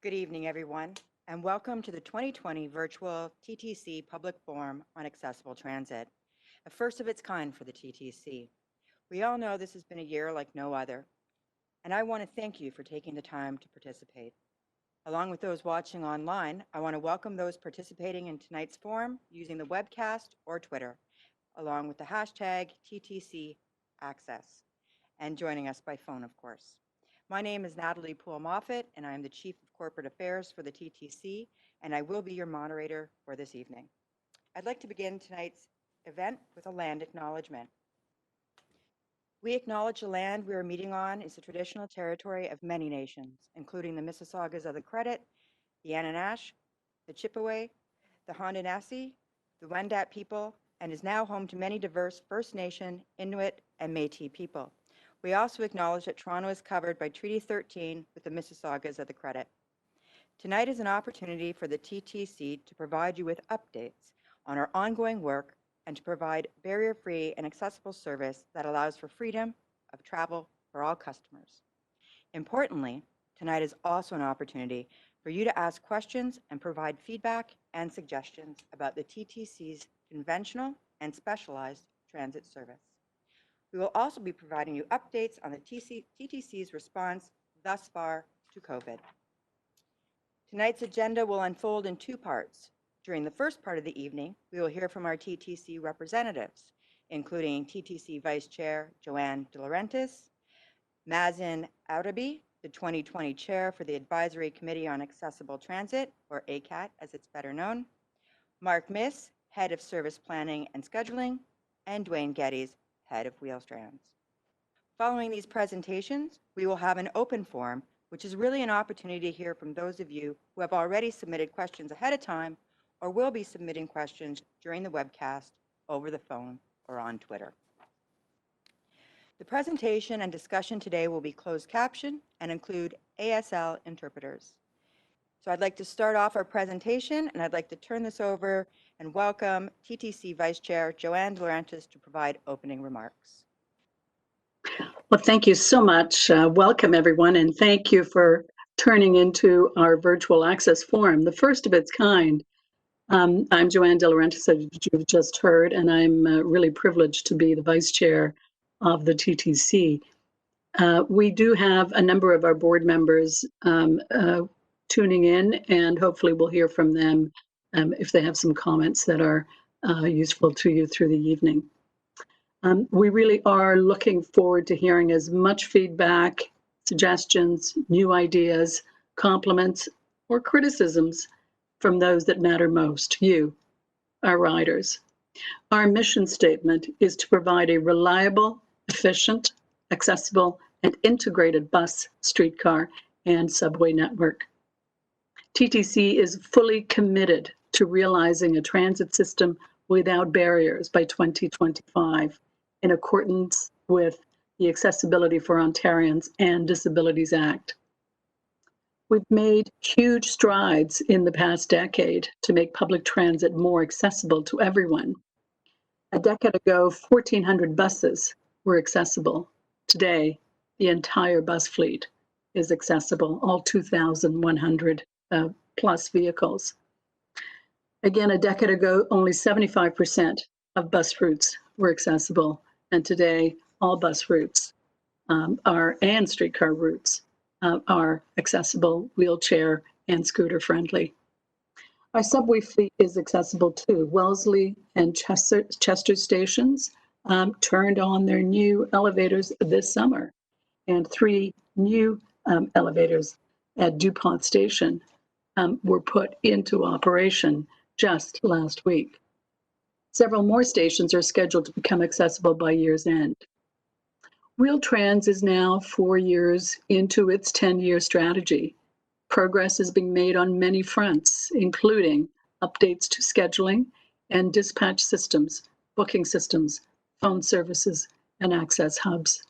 Good evening, everyone, and welcome to the 2020 virtual TTC Public Forum on Accessible Transit, a first of its kind for the TTC. We all know this has been a year like no other, and I want to thank you for taking the time to participate. Along with those watching online, I want to welcome those participating in tonight's forum using the webcast or Twitter, along with the hashtag TTC Access, and joining us by phone, of course. My name is Natalie Poole-Moffett, and I am the Chief of Corporate Affairs for the TTC, and I will be your moderator for this evening. I'd like to begin tonight's event with a land acknowledgement. We acknowledge the land we are meeting on is the traditional territory of many nations, including the Mississaugas of the Credit, the Ananash, the Chippewa, the Haudenosaunee, the Wendat people, and is now home to many diverse First Nation, Inuit, and Métis people. We also acknowledge that Toronto is covered by Treaty 13 with the Mississaugas of the Credit. Tonight is an opportunity for the TTC to provide you with updates on our ongoing work and to provide barrier-free and accessible service that allows for freedom of travel for all customers. Importantly, tonight is also an opportunity for you to ask questions and provide feedback and suggestions about the TTC's conventional and specialized transit service. We will also be providing you updates on the TTC's response thus far to COVID. Tonight's agenda will unfold in two parts. During the first part of the evening, we will hear from our TTC representatives, including TTC Vice Chair Joanne De Laurentiis, Mazen Arabi, the 2020 Chair for the Advisory Committee on Accessible Transit, or ACAT as it's better known, Mark Miss, Head of Service Planning and Scheduling, and Dwayne Geddes, Head of Wheelstrands. Following these presentations, we will have an open forum, which is really an opportunity to hear from those of you who have already submitted questions ahead of time or will be submitting questions during the webcast, over the phone, or on Twitter. The presentation and discussion today will be closed caption and include ASL interpreters. So I'd like to start off our presentation, and I'd like to turn this over and welcome TTC Vice Chair Joanne De Laurentiis to provide opening remarks. Well, thank you so much. Welcome, everyone, and thank you for turning into our virtual access forum, the first of its kind. I'm Joanne De Laurentiis, as you've just heard, and I'm really privileged to be the Vice Chair of the TTC. We do have a number of our board members tuning in, and hopefully we'll hear from them if they have some comments that are useful to you through the evening. We really are looking forward to hearing as much feedback, suggestions, new ideas, compliments, or criticisms from those that matter most, you, our riders. Our mission statement is to provide a reliable, efficient, accessible, and integrated bus, streetcar, and subway network. TTC is fully committed to realizing a transit system without barriers by 2025, in accordance with the Accessibility for Ontarians and Disabilities Act. We've made huge strides in the past decade to make public transit more accessible to everyone. A decade ago, 1,400 buses were accessible. Today, the entire bus fleet is accessible, all 2,100 plus vehicles. Again, a decade ago, only 75% of bus routes were accessible, and today, all bus routes and streetcar routes are accessible, wheelchair and scooter friendly. Our subway fleet is accessible too. Wellesley and Chester stations turned on their new elevators this summer, and 3 new elevators at DuPont Station were put into operation just last week. Several more stations are scheduled to become accessible by year's end. Wheeltrans is now 4 years into its 10-year strategy. Progress is being made on many fronts, including updates to scheduling and dispatch systems, booking systems, phone services, and access hubs.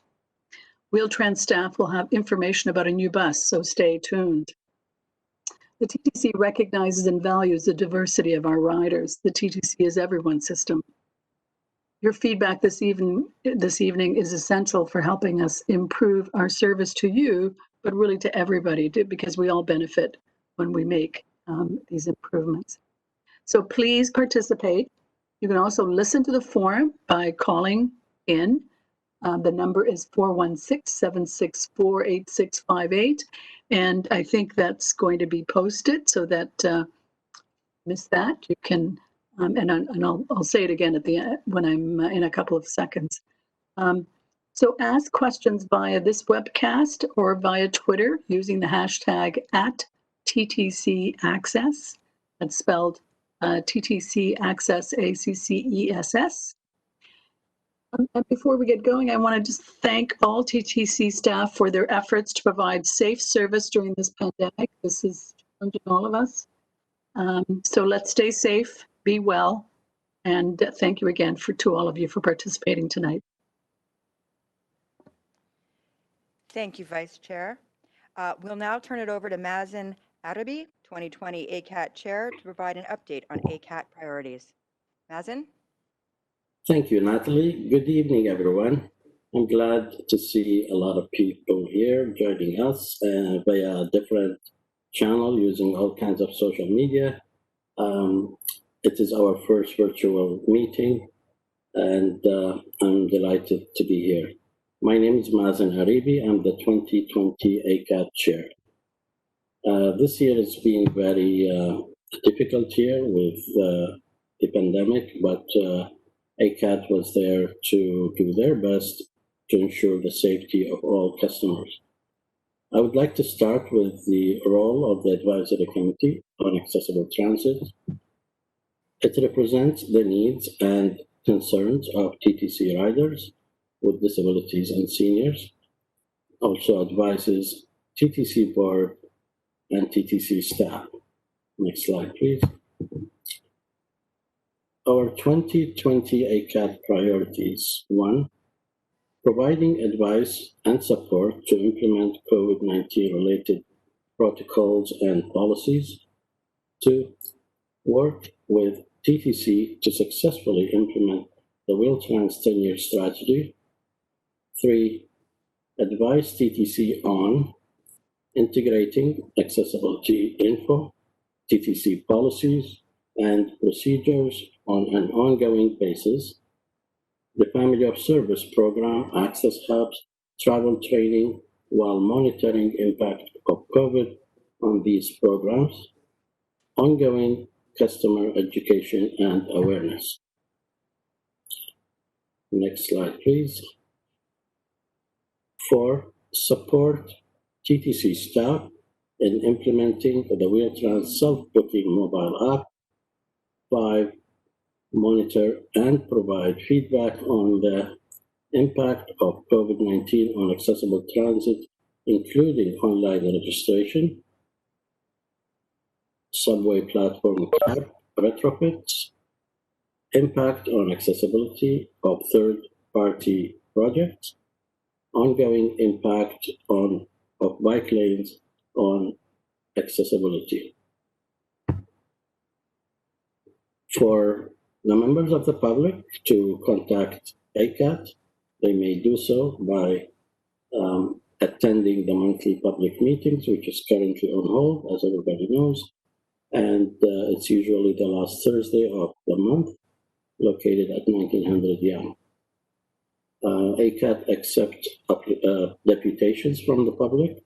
Wheeltrans staff will have information about a new bus, so stay tuned. The TTC recognizes and values the diversity of our riders. The TTC is everyone's system. Your feedback this evening is essential for helping us improve our service to you, but really to everybody, because we all benefit when we make these improvements. So please participate. You can also listen to the forum by calling in. The number is 416-764-8658. And I think that's going to be posted so that miss that, you can, and I'll say it again at the end when I'm in a couple of seconds. So ask questions via this webcast or via Twitter using the hashtag @TTCAccess. That's spelled TTC Access, ACCESS. And before we get going, I want to just thank all TTC staff for their efforts to provide safe service during this pandemic. This is challenging all of us. So let's stay safe, be well, and thank you again to all of you for participating tonight. Thank you, Vice Chair. We'll now turn it over to Mazen Arabi, 2020 ACAT Chair, to provide an update on ACAT priorities. Mazen? Thank you, Natalie. Good evening, everyone. I'm glad to see a lot of people here joining us via a different channel using all kinds of social media. It is our first virtual meeting, and I'm delighted to be here. My name is Mazen Arabi. I'm the 2020 ACAT Chair. This year has been very difficult year with the pandemic, but ACAT was there to do their best to ensure the safety of all customers. I would like to start with the role of the Advisory Committee on Accessible Transit. It represents the needs and concerns of TTC riders with disabilities and seniors. Also advises TTC Board and TTC staff. Next slide, please. Our 2020 ACAT priorities: 1, providing advice and support to implement COVID-19 related protocols and policies. 2, work with TTC to successfully implement the Wheel-Trans 10-year strategy. 3, advise TTC on integrating accessibility info, TTC policies, and procedures on an ongoing basis. The Family of Service Program, Access Hubs, travel training while monitoring impact of COVID on these programs. Ongoing customer education and awareness. Next slide, please. 4, support TTC staff in implementing the Wheel-Trans self-booking mobile app. 5, monitor and provide feedback on the impact of COVID-19 on accessible transit, including online registration, subway platform cab retrofits, impact on accessibility of third-party projects, ongoing impact of bike lanes on accessibility. For the members of the public to contact ACAT, they may do so by attending the monthly public meetings, which is currently on hold, as everybody knows. And it's usually the last Thursday of the month, located at 1900 Yonge. ACAT accepts deputations from the public,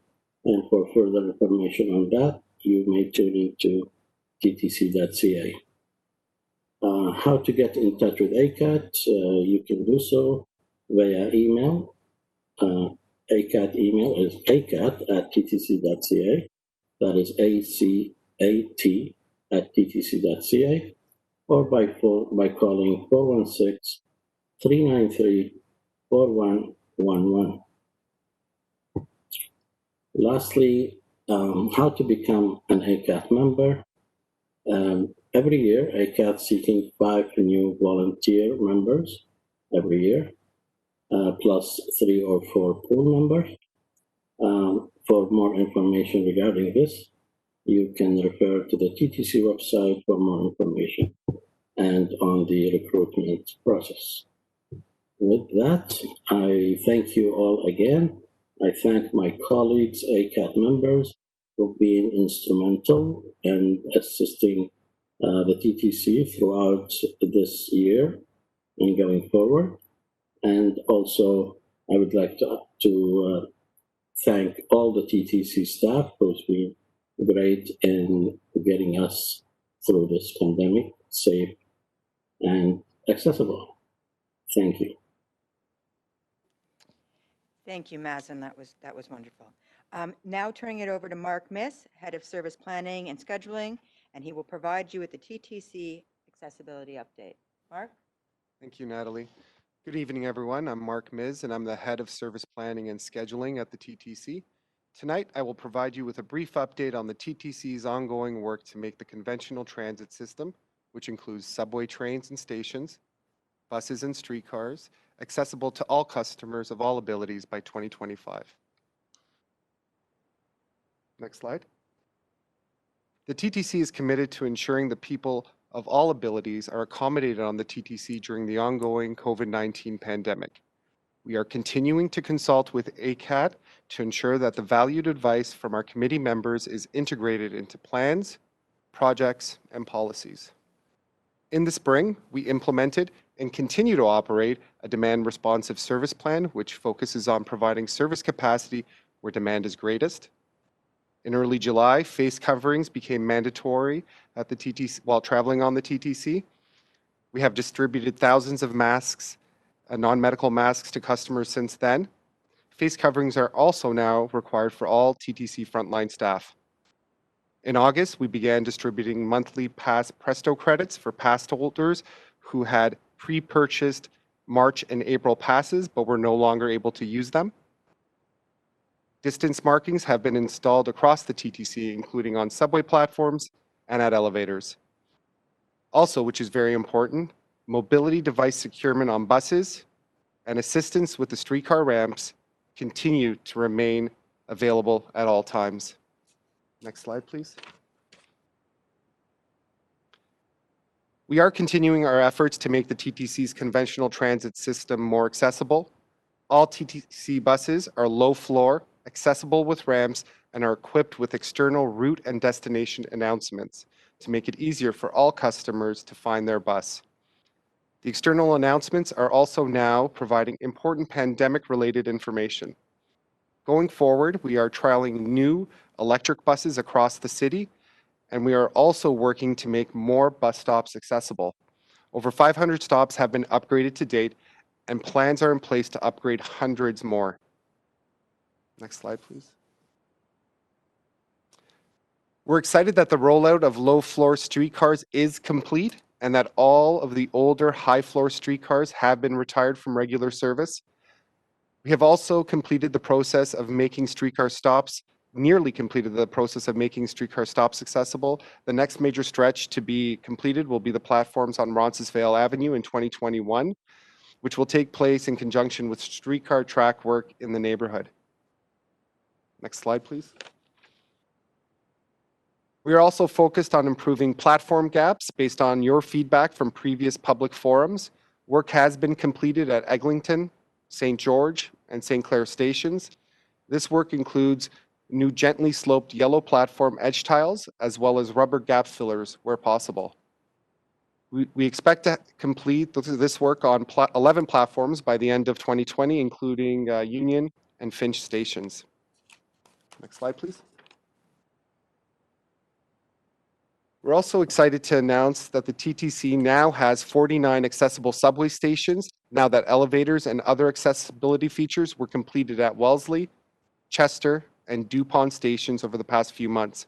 and for further information on that, you may tune into ttc.ca. How to get in touch with ACAT? You can do so via email. ACAT email is acat@ttc.ca. That is ACAT@ttc.ca, or by calling 416-393-4111. Lastly, how to become an ACAT member. Every year, ACAT seeking 5 new volunteer members every year, plus 3 or 4 pool members. For more information regarding this, you can refer to the TTC website for more information and on the recruitment process. With that, I thank you all again. I thank my colleagues, ACAT members, for being instrumental and assisting the TTC throughout this year and going forward. And also, I would like to thank all the TTC staff who's been great in getting us through this pandemic, safe and accessible. Thank you. Thank you, Mazen. That was wonderful. Now turning it over to Mark Miss, Head of Service Planning and Scheduling, and he will provide you with the TTC accessibility update. Mark? Thank you, Natalie. Good evening, everyone. I'm Mark Miz, and I'm the Head of Service Planning and Scheduling at the TTC. Tonight, I will provide you with a brief update on the TTC's ongoing work to make the conventional transit system, which includes subway trains and stations, buses and streetcars, accessible to all customers of all abilities by 2025. Next slide. The TTC is committed to ensuring that people of all abilities are accommodated on the TTC during the ongoing COVID-19 pandemic. We are continuing to consult with ACAT to ensure that the valued advice from our committee members is integrated into plans, projects, and policies. In the spring, we implemented and continue to operate a demand-responsive service plan, which focuses on providing service capacity where demand is greatest. In early July, face coverings became mandatory at the TTC while traveling on the TTC. We have distributed thousands of masks, non-medical masks to customers since then. Face coverings are also now required for all TTC frontline staff. In August, we began distributing monthly Pass Presto credits for pass holders who had pre-purchased March and April passes but were no longer able to use them. Distance markings have been installed across the TTC, including on subway platforms and at elevators. Also, which is very important, mobility device securement on buses and assistance with the streetcar ramps continue to remain available at all times. Next slide, please. We are continuing our efforts to make the TTC's conventional transit system more accessible. All TTC buses are low floor, accessible with ramps, and are equipped with external route and destination announcements to make it easier for all customers to find their bus. The external announcements are also now providing important pandemic-related information. Going forward, we are trialing new electric buses across the city, and we are also working to make more bus stops accessible. Over 500 stops have been upgraded to date, and plans are in place to upgrade hundreds more. Next slide, please. We're excited that the rollout of low-floor streetcars is complete and that all of the older high-floor streetcars have been retired from regular service. We have also completed the process of making streetcar stops, nearly completed the process of making streetcar stops accessible. The next major stretch to be completed will be the platforms on Roncesvalles Avenue in 2021, which will take place in conjunction with streetcar track work in the neighborhood. Next slide, please. We are also focused on improving platform gaps based on your feedback from previous public forums. Work has been completed at Eglinton, St. George, and St. Clair stations. This work includes new gently sloped yellow platform edge tiles, as well as rubber gap fillers where possible. We expect to complete this work on 11 platforms by the end of 2020, including Union and Finch stations. Next slide, please. We're also excited to announce that the TTC now has 49 accessible subway stations, now that elevators and other accessibility features were completed at Wellesley, Chester, and Dupont stations over the past few months.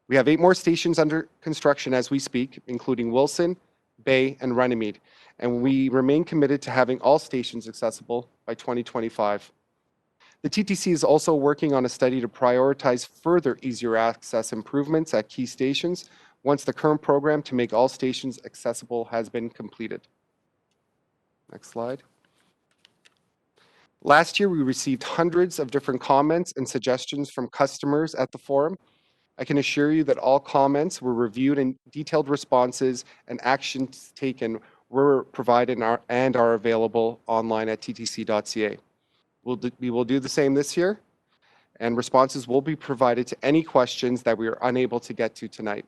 We have 8 more stations under construction as we speak, including Wilson, Bay, and Runnymede, and we remain committed to having all stations accessible by 2025. The TTC is also working on a study to prioritize further easier access improvements at key stations once the current program to make all stations accessible has been completed. Next slide. Last year, we received hundreds of different comments and suggestions from customers at the forum. I can assure you that all comments were reviewed and detailed responses and actions taken were provided and are available online at ttc.ca. We will do the same this year. and responses will be provided to any questions that we are unable to get to tonight.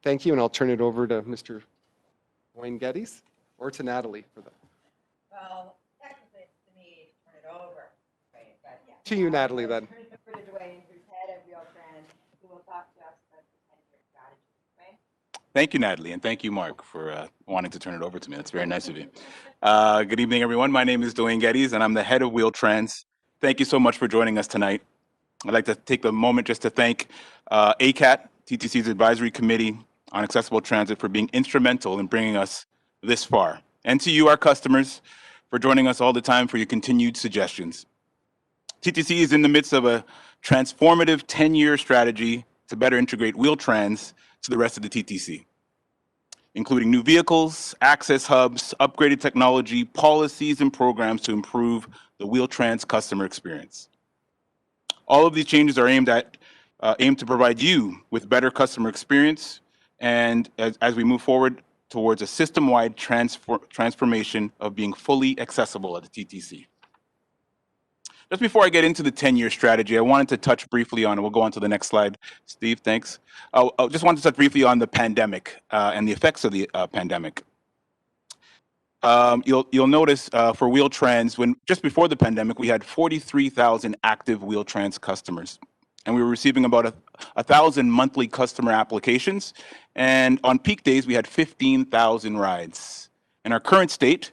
Thank you, and I'll turn it over to Mr. Wayne Geddes or to Natalie for that. Well, technically it's to me to turn it over. Right, but yeah. To you, Natalie, then. Turn it over to Dwayne, who's head of Wheel-Trans, who will talk to us about the 10-year strategy. Dwayne? Thank you, Natalie, and thank you, Mark, for wanting to turn it over to me. That's very nice of you. Good evening, everyone. My name is Dwayne Geddes, and I'm the head of Wheel-Trans. Thank you so much for joining us tonight. I'd like to take a moment just to thank ACAT, TTC's Advisory Committee on Accessible Transit, for being instrumental in bringing us this far. And to you, our customers, for joining us all the time for your continued suggestions. TTC is in the midst of a transformative 10-year strategy to better integrate Wheel-Trans to the rest of the TTC, including new vehicles, access hubs, upgraded technology, policies, and programs to improve the Wheel-Trans customer experience. All of these changes are aimed to provide you with better customer experience, and as we move forward towards a system-wide transformation of being fully accessible at the TTC. Just before I get into the 10-year strategy, I wanted to touch briefly on, and we'll go on to the next slide. Steve, thanks. I just wanted to touch briefly on the pandemic and the effects of the pandemic. You'll notice for Wheel-Trans, just before the pandemic, we had 43,000 active Wheel-Trans customers, and we were receiving about 1,000 monthly customer applications. And on peak days, we had 15,000 rides. In our current state,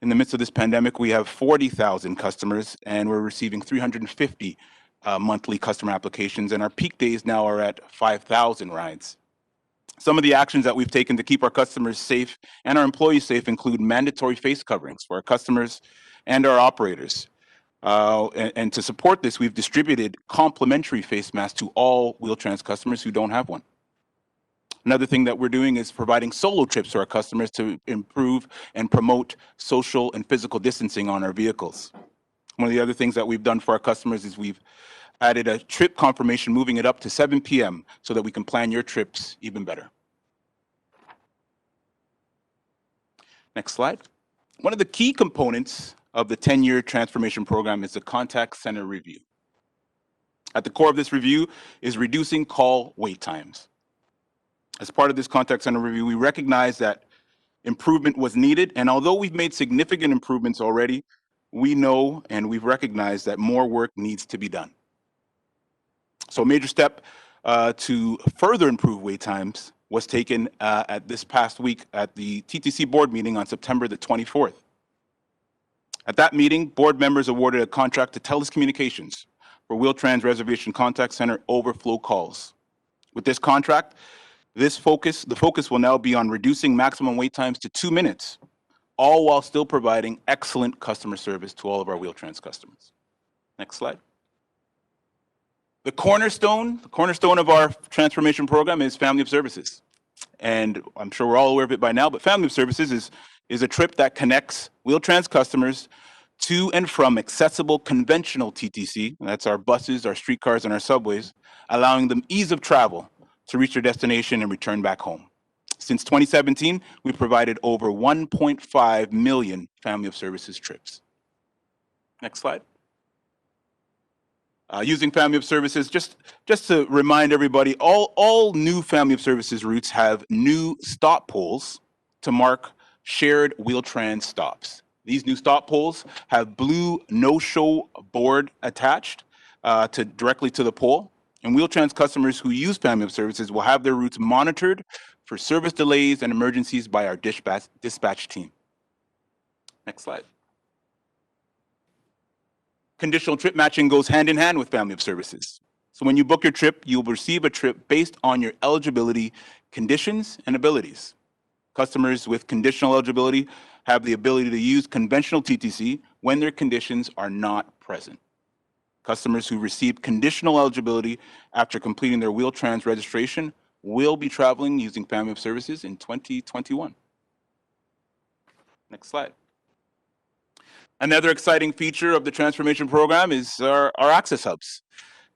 in the midst of this pandemic, we have 40,000 customers, and we're receiving 350 monthly customer applications, and our peak days now are at 5,000 rides. Some of the actions that we've taken to keep our customers safe and our employees safe include mandatory face coverings for our customers and our operators. And to support this, we've distributed complimentary face masks to all Wheel-Trans customers who don't have one. Another thing that we're doing is providing solo trips to our customers to improve and promote social and physical distancing on our vehicles. One of the other things that we've done for our customers is we've added a trip confirmation, moving it up to 7 p.m. so that we can plan your trips even better. Next slide. One of the key components of the 10-year transformation program is the contact center review. At the core of this review is reducing call wait times. As part of this contact center review, we recognize that improvement was needed, and although we've made significant improvements already, we know and we've recognized that more work needs to be done. So a major step to further improve wait times was taken at this past week at the TTC Board meeting on September the 24th. At that meeting, board members awarded a contract to TELUS Communications for Wheel-Trans Reservation Contact Center overflow calls. With this contract, the focus will now be on reducing maximum wait times to 2 minutes, all while still providing excellent customer service to all of our Wheel-Trans customers. Next slide. The cornerstone of our transformation program is Family of Services. And I'm sure we're all aware of it by now, but Family of Services is a trip that connects Wheel-Trans customers to and from accessible conventional TTC, and that's our buses, our streetcars, and our subways, allowing them ease of travel to reach their destination and return back home. Since 2017, we've provided over 1.5 million Family of Services trips. Next slide. Using Family of Services, just to remind everybody, all new Family of Services routes have new stop poles to mark shared Wheel-Trans stops. These new stop poles have blue no-show board attached directly to the pole, and Wheel-Trans customers who use Family of Services will have their routes monitored for service delays and emergencies by our dispatch team. Next slide. Conditional trip matching goes hand in hand with Family of Services. So when you book your trip, you'll receive a trip based on your eligibility, conditions, and abilities. Customers with conditional eligibility have the ability to use conventional TTC when their conditions are not present. Customers who receive conditional eligibility after completing their Wheel-Trans registration will be traveling using Family of Services in 2021. Next slide. Another exciting feature of the transformation program is our access hubs.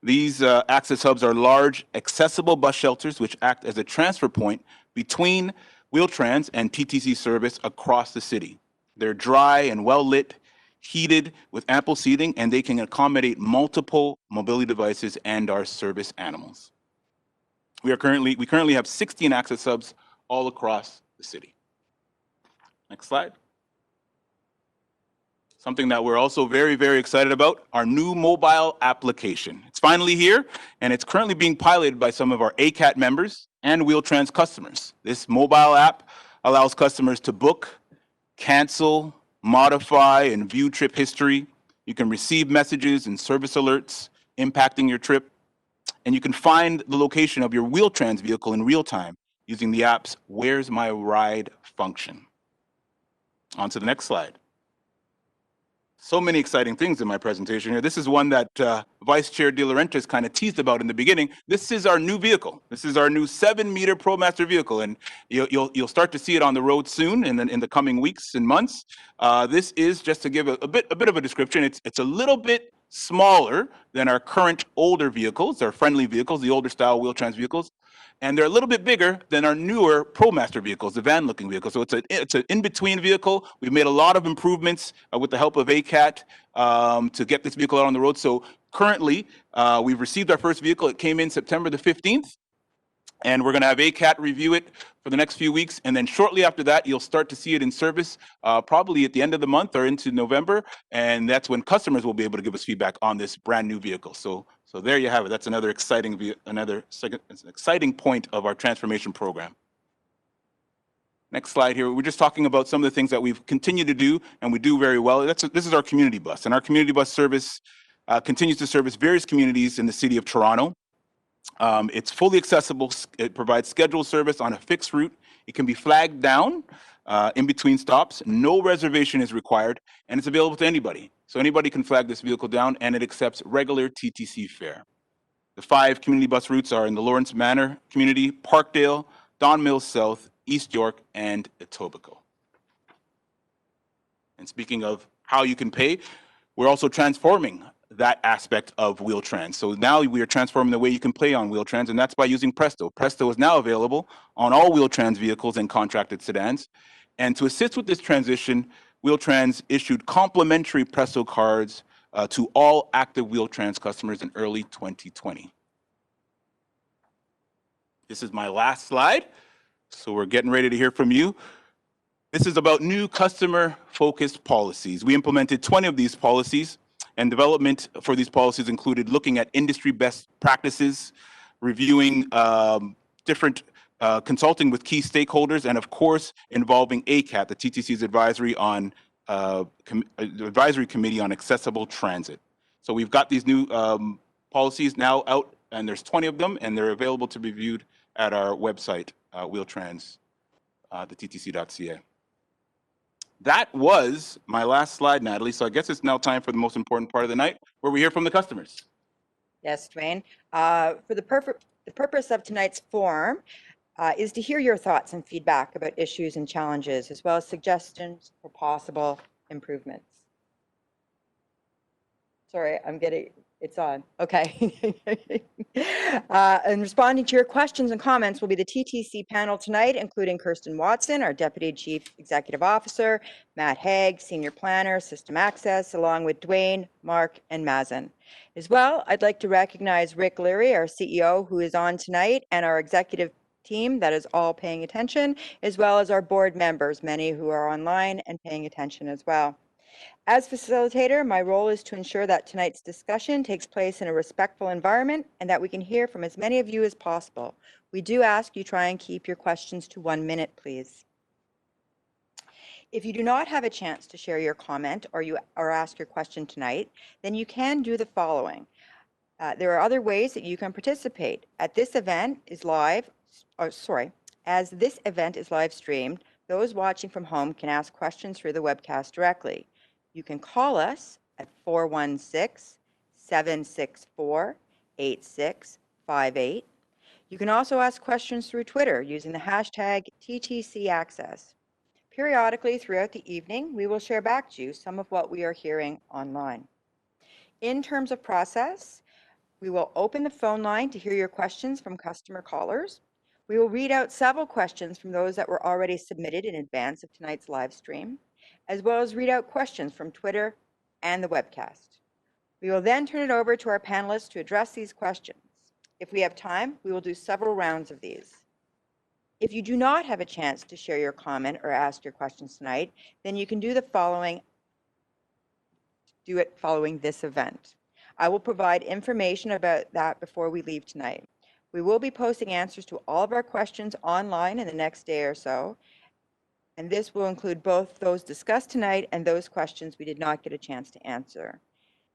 These access hubs are large, accessible bus shelters which act as a transfer point between Wheel-Trans and TTC service across the city. They're dry and well lit, heated with ample seating, and they can accommodate multiple mobility devices and our service animals. We currently have 16 access hubs all across the city. Next slide. Something that we're also very, very excited about, our new mobile application. It's finally here, and it's currently being piloted by some of our ACAT members and Wheel-Trans customers. This mobile app allows customers to book, cancel, modify, and view trip history. You can receive messages and service alerts impacting your trip, and you can find the location of your Wheel-Trans vehicle in real time using the app's Where's My Ride function. On to the next slide. So many exciting things in my presentation here. This is one that Vice Chair De Laurentiis kind of teased about in the beginning. This is our new vehicle. This is our new 7-meter ProMaster vehicle, and you'll start to see it on the road soon in the coming weeks and months. This is, just to give a bit of a description, it's a little bit smaller than our current older vehicles, our friendly vehicles, the older style Wheel-Trans vehicles. And they're a little bit bigger than our newer ProMaster vehicles, the van-looking vehicles. So it's an in-between vehicle. We've made a lot of improvements with the help of ACAT to get this vehicle out on the road. So currently, we've received our first vehicle. It came in September the 15th. And we're going to have ACAT review it for the next few weeks. And then shortly after that, you'll start to see it in service, probably at the end of the month or into November. And that's when customers will be able to give us feedback on this brand new vehicle. So there you have it. That's another exciting point of our transformation program. Next slide here. We're just talking about some of the things that we've continued to do and we do very well. This is our community bus. And our community bus service continues to service various communities in the city of Toronto. It's fully accessible. It provides scheduled service on a fixed route. It can be flagged down in between stops. No reservation is required, and it's available to anybody. So anybody can flag this vehicle down, and it accepts regular TTC fare. The 5 community bus routes are in the Lawrence Manor community, Parkdale, Don Mills South, East York, and Etobicoke. And speaking of how you can pay, we're also transforming that aspect of Wheel-Trans. So now we are transforming the way you can pay on Wheel-Trans, and that's by using Presto. Presto is now available on all Wheel-Trans vehicles and contracted sedans. And to assist with this transition, Wheel-Trans issued complimentary Presto cards to all active Wheel-Trans customers in early 2020. This is my last slide, so we're getting ready to hear from you. This is about new customer-focused policies. We implemented 20 of these policies, and development for these policies included looking at industry best practices, reviewing different consulting with key stakeholders, and of course, involving ACAT, the TTC's advisory committee on accessible transit. So we've got these new policies now out, and there's 20 of them, and they're available to be viewed at our website, Wheel-Trans, the ttc.ca. That was my last slide, Natalie. So I guess it's now time for the most important part of the night, where we hear from the customers. Yes, Dwayne. For the purpose of tonight's forum is to hear your thoughts and feedback about issues and challenges, as well as suggestions for possible improvements. Sorry, it's on. Okay. And responding to your questions and comments will be the TTC panel tonight, including Kirsten Watson, our Deputy Chief Executive Officer, Matt Haig, Senior Planner, System Access, along with Dwayne, Mark, and Mazen. As well, I'd like to recognize Rick Leary, our CEO, who is on tonight, and our executive team that is all paying attention, as well as our board members, many who are online and paying attention as well. As facilitator, my role is to ensure that tonight's discussion takes place in a respectful environment and that we can hear from as many of you as possible. We do ask you try and keep your questions to 1 minute, please. If you do not have a chance to share your comment or ask your question tonight, then you can do the following. There are other ways that you can participate. As this event is live streamed, those watching from home can ask questions through the webcast directly. You can call us at 416-764-8658. You can also ask questions through Twitter using the hashtag TTCAccess. Periodically throughout the evening, we will share back to you some of what we are hearing online. In terms of process, we will open the phone line to hear your questions from customer callers. We will read out several questions from those that were already submitted in advance of tonight's live stream, as well as read out questions from Twitter and the webcast. We will then turn it over to our panelists to address these questions. If we have time, we will do several rounds of these. If you do not have a chance to share your comment or ask your questions tonight, then you can do it following this event. I will provide information about that before we leave tonight. We will be posting answers to all of our questions online in the next day or so, and this will include both those discussed tonight and those questions we did not get a chance to answer.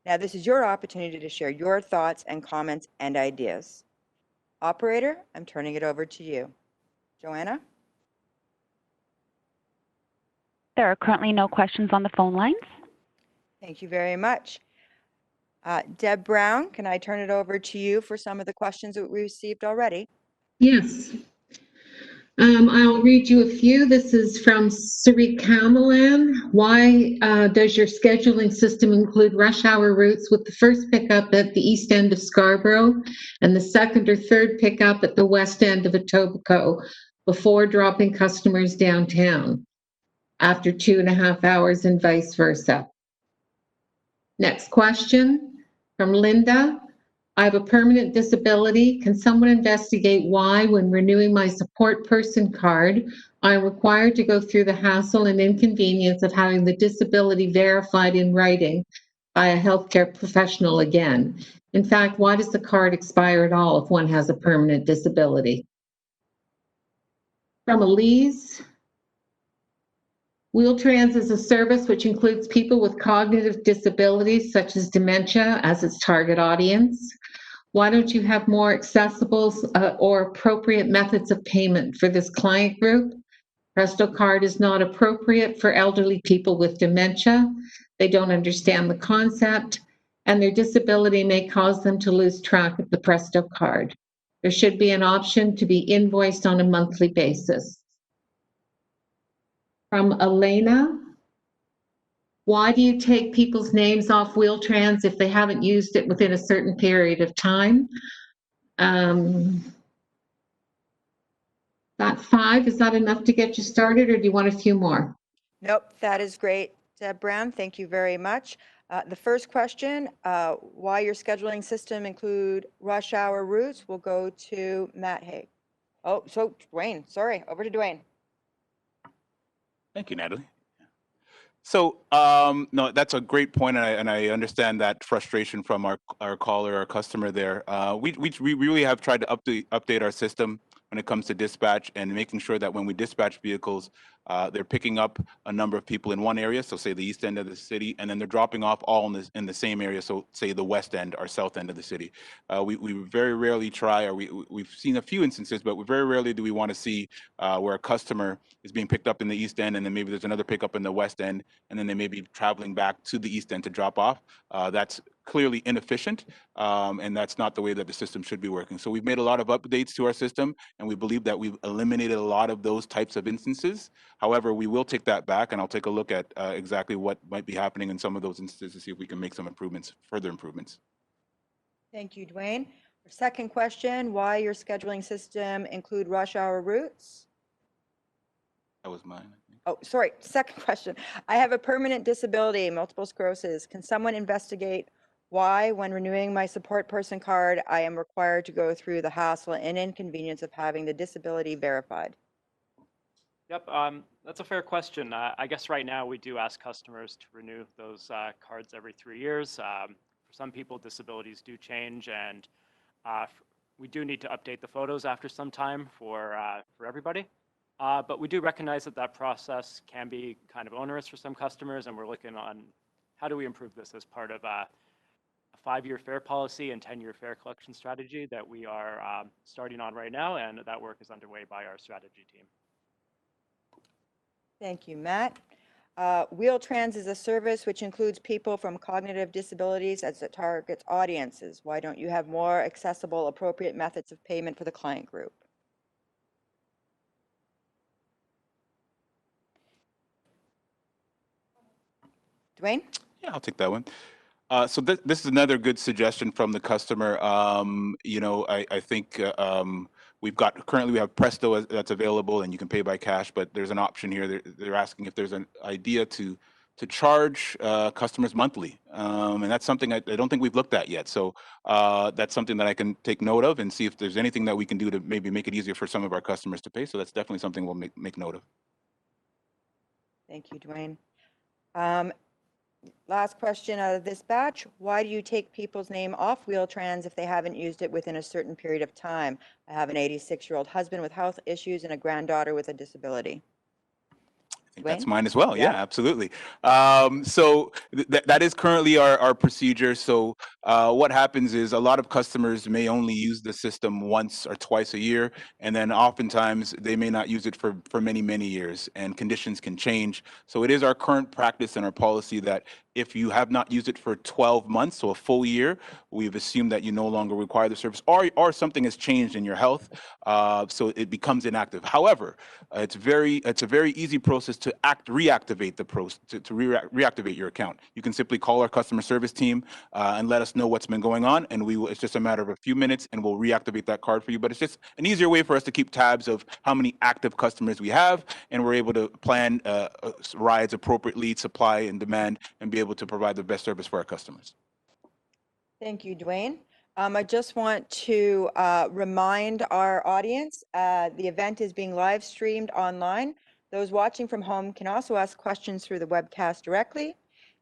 Now, this is your opportunity to share your thoughts and comments and ideas. Operator, I'm turning it over to you. Joanna? There are currently no questions on the phone lines. Thank you very much. Deb Brown, can I turn it over to you for some of the questions that we received already? Yes. I'll read you a few. This is from Sarit Kamalan. Why does your scheduling system include rush hour routes with the first pickup at the east end of Scarborough and the second or third pickup at the west end of Etobicoke before dropping customers downtown after 2.5 hours and vice versa? Next question from Linda. I have a permanent disability. Can someone investigate why, when renewing my support person card, I am required to go through the hassle and inconvenience of having the disability verified in writing by a healthcare professional again? In fact, why does the card expire at all if one has a permanent disability? From Elise. Wheel-Trans is a service which includes people with cognitive disabilities such as dementia as its target audience. Why don't you have more accessible or appropriate methods of payment for this client group? Presto Card is not appropriate for elderly people with dementia. They don't understand the concept, and their disability may cause them to lose track of the Presto Card. There should be an option to be invoiced on a monthly basis. From Elena. Why do you take people's names off Wheel-Trans if they haven't used it within a certain period of time? That 5, is that enough to get you started, or do you want a few more? Nope, that is great, Deb Brown. Thank you very much. The first question, why your scheduling system include rush hour routes, will go to Matt Haig. Oh, so Dwayne, sorry, over to Dwayne. Thank you, Natalie. So, no, that's a great point, and I understand that frustration from our caller, our customer there. We really have tried to update our system when it comes to dispatch and making sure that when we dispatch vehicles, they're picking up a number of people in one area, so say the east end of the city, and then they're dropping off all in the same area, so say the west end or south end of the city. We very rarely try, or we've seen a few instances, but very rarely do we want to see where a customer is being picked up in the east end, and then maybe there's another pickup in the west end, and then they may be traveling back to the east end to drop off. That's clearly inefficient, and that's not the way that the system should be working. So we've made a lot of updates to our system, and we believe that we've eliminated a lot of those types of instances. However, we will take that back, and I'll take a look at exactly what might be happening in some of those instances to see if we can make some improvements, further improvements. Thank you, Dwayne. Second question, why your scheduling system include rush hour routes? That was mine, I think. Oh, sorry, second question. I have a permanent disability, multiple sclerosis. Can someone investigate why, when renewing my support person card, I am required to go through the hassle and inconvenience of having the disability verified? Yep, that's a fair question. I guess right now we do ask customers to renew those cards every 3 years. For some people, disabilities do change, and we do need to update the photos after some time for everybody. But we do recognize that that process can be kind of onerous for some customers, and we're looking on how do we improve this as part of a 5-year fare policy and 10-year fare collection strategy that we are starting on right now, and that work is underway by our strategy team. Thank you, Matt. Wheel-Trans is a service which includes people from cognitive disabilities as it targets audiences. Why don't you have more accessible, appropriate methods of payment for the client group? Dwayne? Yeah, I'll take that one. So this is another good suggestion from the customer. You know, I think currently we have Presto that's available, and you can pay by cash, but there's an option here. They're asking if there's an idea to to charge customers monthly. And that's something I don't think we've looked at yet. So that's something that I can take note of and see if there's anything that we can do to maybe make it easier for some of our customers to pay. So that's definitely something we'll make note of. Thank you, Dwayne. Last question out of this batch. Why do you take people's name off Wheel-Trans if they haven't used it within a certain period of time? I have an 86-year-old husband with health issues and a granddaughter with a disability. I think that's Dwayne? mine as well. Yeah. Yeah, absolutely. So that is currently our procedure. So what happens is a lot of customers may only use the system once or twice a year, and then oftentimes they may not use it for many, many years, and conditions can change. So it is our current practice and our policy that if you have not used it for 12 months, so a full year, we've assumed that you no longer require the service, or something has changed in your health, so it becomes inactive. However, it's a very easy process to reactivate the reactivate your account. You can simply call our customer service team and let us know what's been going on, and it's just a matter of a few minutes, and we'll reactivate that card for you. But it's just an easier way for us to keep tabs of how many active customers we have, and we're able to plan rides appropriately, supply and demand, and be able to provide the best service for our customers. Thank you, Dwayne. I just want to remind our audience, the event is being live streamed online. Those watching from home can also ask questions through the webcast directly.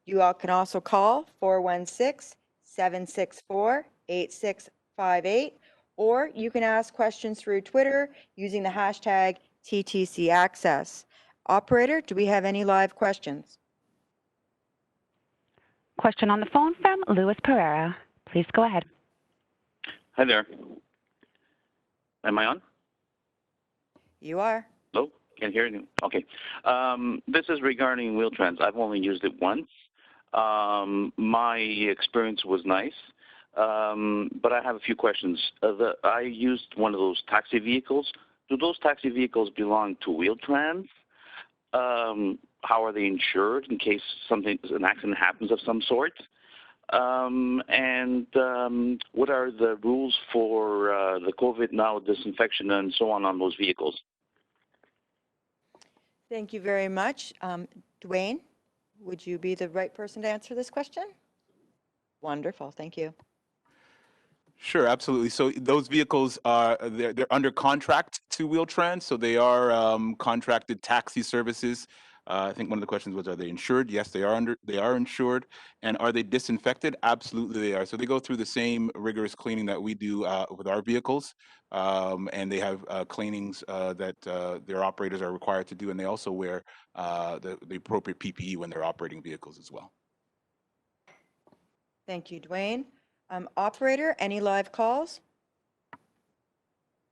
You all can also call 416-764-8658, or you can ask questions through Twitter using the hashtag TTC Access. Operator, do we have any live questions? Question on the phone from Luis Pereira. Please go ahead. Hi there. Am I on? You are. Hello? Can't hear you. Okay. This is regarding Wheel-Trans. I've only used it once. My experience was nice, but I have a few questions. I used one of those taxi vehicles. Do those taxi vehicles belong to Wheel-Trans? How are they insured in case an accident happens of some sort? And what are the rules for the COVID now disinfection and so on those vehicles? Thank you very much. Dwayne, would you be the right person to answer this question? Wonderful, thank you. Sure, absolutely. So those vehicles they're under contract to Wheel-Trans, so they are contracted taxi services. I think one of the questions was, are they insured? Yes, they are insured. And are they disinfected? Absolutely, they are. So they go through the same rigorous cleaning that we do with our vehicles, and they have cleanings that their operators are required to do, and they also wear the appropriate PPE when they're operating vehicles as well. Thank you, Dwayne. Operator, any live calls?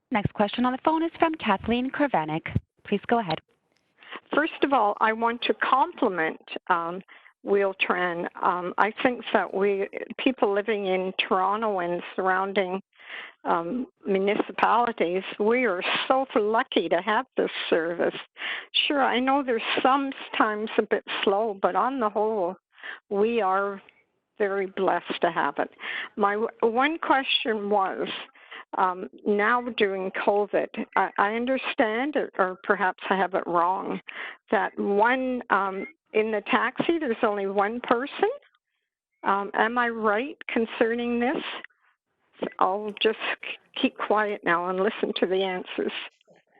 Next question on the phone is from Kathleen Kervanek. Please go ahead. First of all, I want to compliment Wheel-Trans. I think that people living in Toronto and surrounding municipalities, we are so lucky to have this service. Sure, I know there's sometimes a bit slow, but on the whole, we are very blessed to have it. My one question was, now during COVID, I understand, or perhaps I have it wrong, that in the taxi, there's only one person. Am I right concerning this? I'll just keep quiet now and listen to the answers.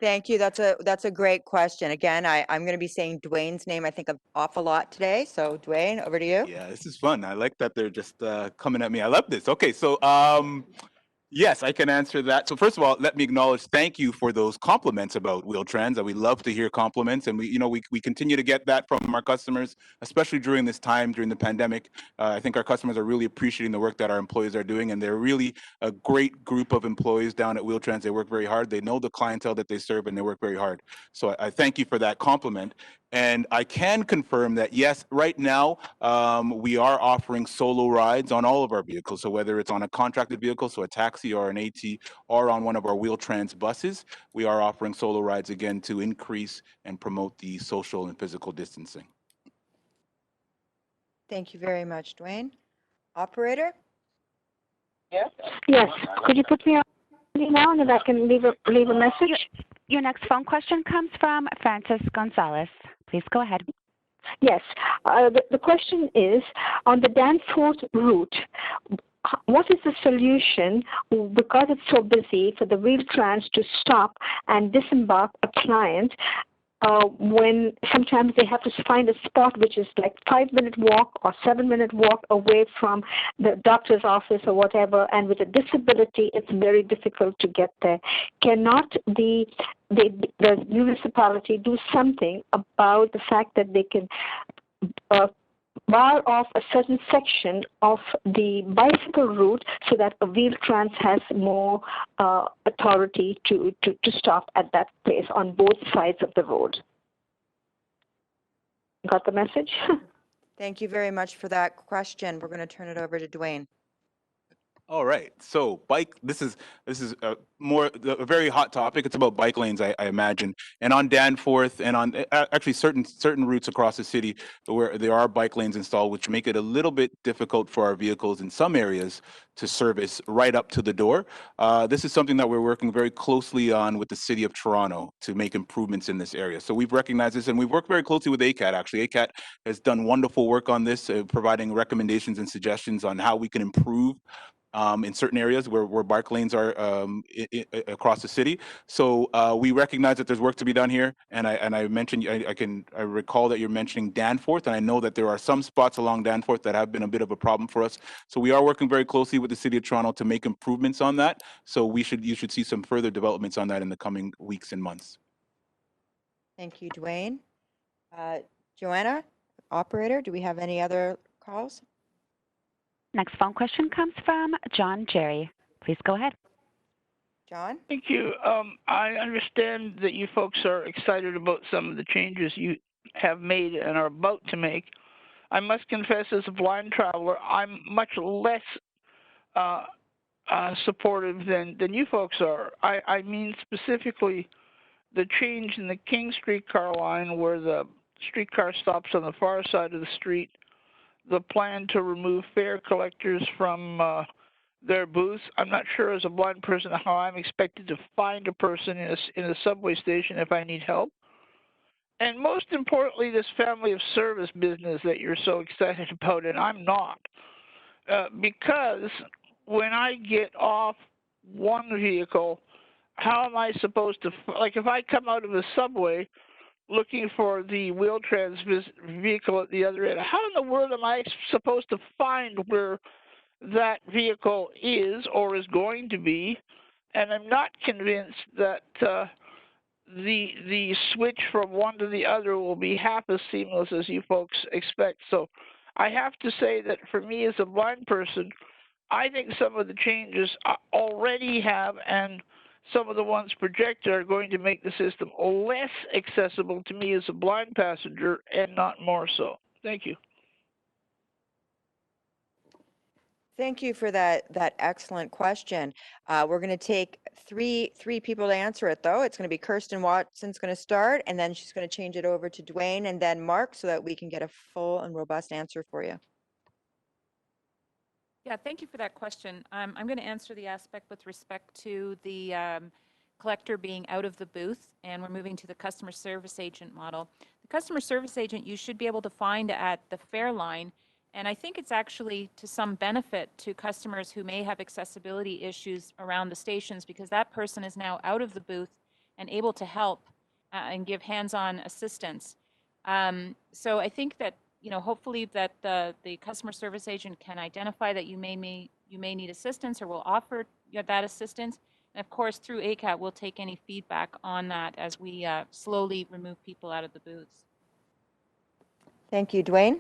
Thank you. That's a great question. Again, I'm going to be saying Dwayne's name, I think, an awful lot today. So Dwayne, over to you. Yeah, this is fun. I like that they're just coming at me. I love this. Okay, so yes, I can answer that. So first of all, let me acknowledge, thank you for those compliments about Wheel-Trans. We love to hear compliments, and we continue to get that from our customers, especially during this time, during the pandemic. I think our customers are really appreciating the work that our employees are doing, and they're really a great group of employees down at Wheel-Trans. They work very hard. They know the clientele that they serve, and they work very hard. So I thank you for that compliment. And I can confirm that, yes, right now, we are offering solo rides on all of our vehicles. So whether it's on a contracted vehicle, so a taxi or an AT, or on one of our Wheel-Trans buses, we are offering solo rides again to increase and promote the social and physical distancing. Thank you very much, Dwayne. Operator? Yes. Could you put me on now and if I can leave a message? Your next phone question comes from Francis Gonzalez. Please go ahead. Yes. The question is, on the Danforth route, what is the solution, because it's so busy, for the Wheel-Trans to stop and disembark a client when sometimes they have to find a spot which is like 5-minute walk or 7-minute walk away from the doctor's office or whatever, and with a disability, it's very difficult to get there. Cannot the municipality do something about the fact that they can bar off a certain section of the bicycle route so that a Wheel-Trans has more authority to stop at that place on both sides of the road? Got the message? Thank you very much for that question. We're going to turn it over to Dwayne. All right. So this is a very hot topic. It's about bike lanes, I imagine, and on Danforth and on actually certain routes across the city where there are bike lanes installed, which make it a little bit difficult for our vehicles in some areas to service right up to the door. This is something that we're working very closely on with the City of Toronto to make improvements in this area. So we've recognized this, and we've worked very closely with ACAT. Actually, ACAT has done wonderful work on this, providing recommendations and suggestions on how we can improve in certain areas where bike lanes are across the city. So we recognize that there's work to be done here. And I mentioned, I recall that you're mentioning Danforth, and I know that there are some spots along Danforth that have been a bit of a problem for us. So we are working very closely with the City of Toronto to make improvements on that. So you should see some further developments on that in the coming weeks and months. Thank you, Dwayne. Joanna, operator, do we have any other calls? Next phone question comes from John Jerry. Please go ahead. John? Thank you. I understand that you folks are excited about some of the changes you have made and are about to make. I must confess, as a blind traveler, I'm much less supportive than you folks are. I mean specifically the change in the King streetcar line where the streetcar stops on the far side of the street, the plan to remove fare collectors from their booths. I'm not sure as a blind person how I'm expected to find a person in a subway station if I need help. And most importantly, this family of service business that you're so excited about, and I'm not. Because when I get off one vehicle, how am I supposed to, like if I come out of a subway looking for the Wheel-Trans vehicle at the other end, how in the world am I supposed to find where that vehicle is or is going to be? And I'm not convinced that the switch from one to the other will be half as seamless as you folks expect. So I have to say that for me as a blind person, I think some of the changes I already have and some of the ones projected are going to make the system less accessible to me as a blind passenger and not more so. Thank you. Thank you for that excellent question. We're going to take three people to answer it, though. It's going to be Kirsten Watson's going to start, and then she's going to change it over to Dwayne and then Mark so that we can get a full and robust answer for you. Yeah, thank you for that question. I'm going to answer the aspect with respect to the collector being out of the booth, and we're moving to the customer service agent model. The customer service agent you should be able to find at the fare line, and I think it's actually to some benefit to customers who may have accessibility issues around the stations, because that person is now out of the booth and able to help and give hands-on assistance. So I think that hopefully that the customer service agent can identify that you may need assistance or will offer that assistance. And of course, through ACAT, we'll take any feedback on that as we slowly remove people out of the booths. Thank you. Dwayne?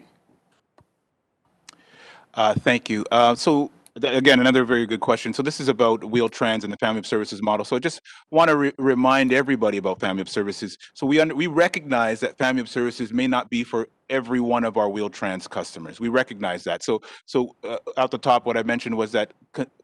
Thank you. So again, another very good question. So this is about Wheel-Trans and the family of services model. So I just want to remind everybody about family of services. So we recognize that family of services may not be for every one of our Wheel-Trans customers. We recognize that. So out the top, what I mentioned was that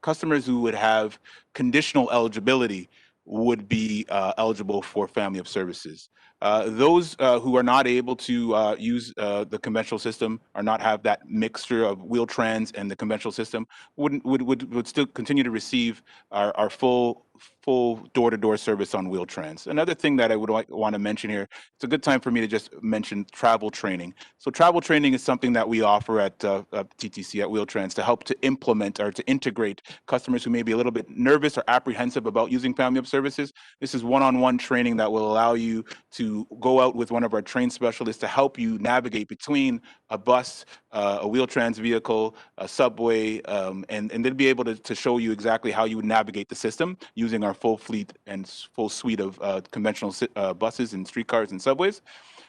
customers who would have conditional eligibility would be eligible for family of services. Those who are not able to use the conventional system or not have that mixture of Wheel-Trans and the conventional system would still continue to receive our full full door-to-door service on Wheel-Trans. Another thing that I would want to mention here, it's a good time for me to just mention travel training. So travel training is something that we offer at TTC at Wheel-Trans to help to implement or to integrate customers who may be a little bit nervous or apprehensive about using Family Hub services. This is one-on-one training that will allow you to go out with one of our trained specialists to help you navigate between a bus, a Wheel-Trans vehicle, a subway, and they'll be able to show you exactly how you would navigate the system using our full fleet and full suite of conventional buses and streetcars and subways.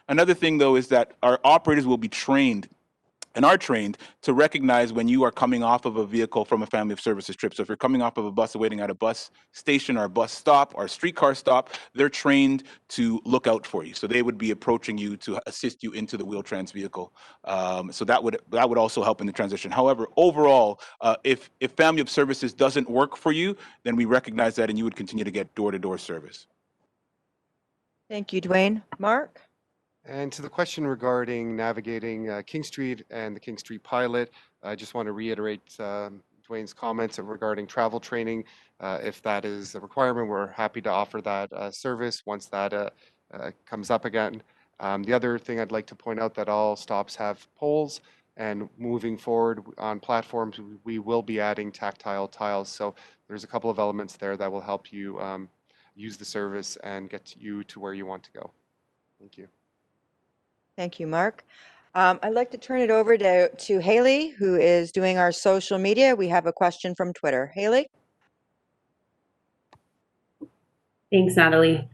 Another thing, though, is that our operators will be trained and are trained to recognize when you are coming off of a vehicle from a Family of Services trip. So if you're coming off of a bus waiting at a bus station or a bus stop or a streetcar stop, they're trained to look out for you. So they would be approaching you to assist you into the Wheel-Trans vehicle. So that would also help in the transition. However, overall, if Family of Services doesn't work for you, then we recognize that and you would continue to get door-to-door service. Thank you, Dwayne. Mark? And to the question regarding navigating King Street and the King Street pilot, I just want to reiterate Dwayne's comments regarding travel training. If that is a requirement, we're happy to offer that service once that comes up again. The other thing I'd like to point out that all stops have poles, and moving forward on platforms, we will be adding tactile tiles. So there's a couple of elements there that will help you use the service and get you to where you want to go. Thank you. Thank you, Mark. I'd like to turn it over to Haley, who is doing our social media. We have a question from Twitter. Haley? Thanks, Natalie.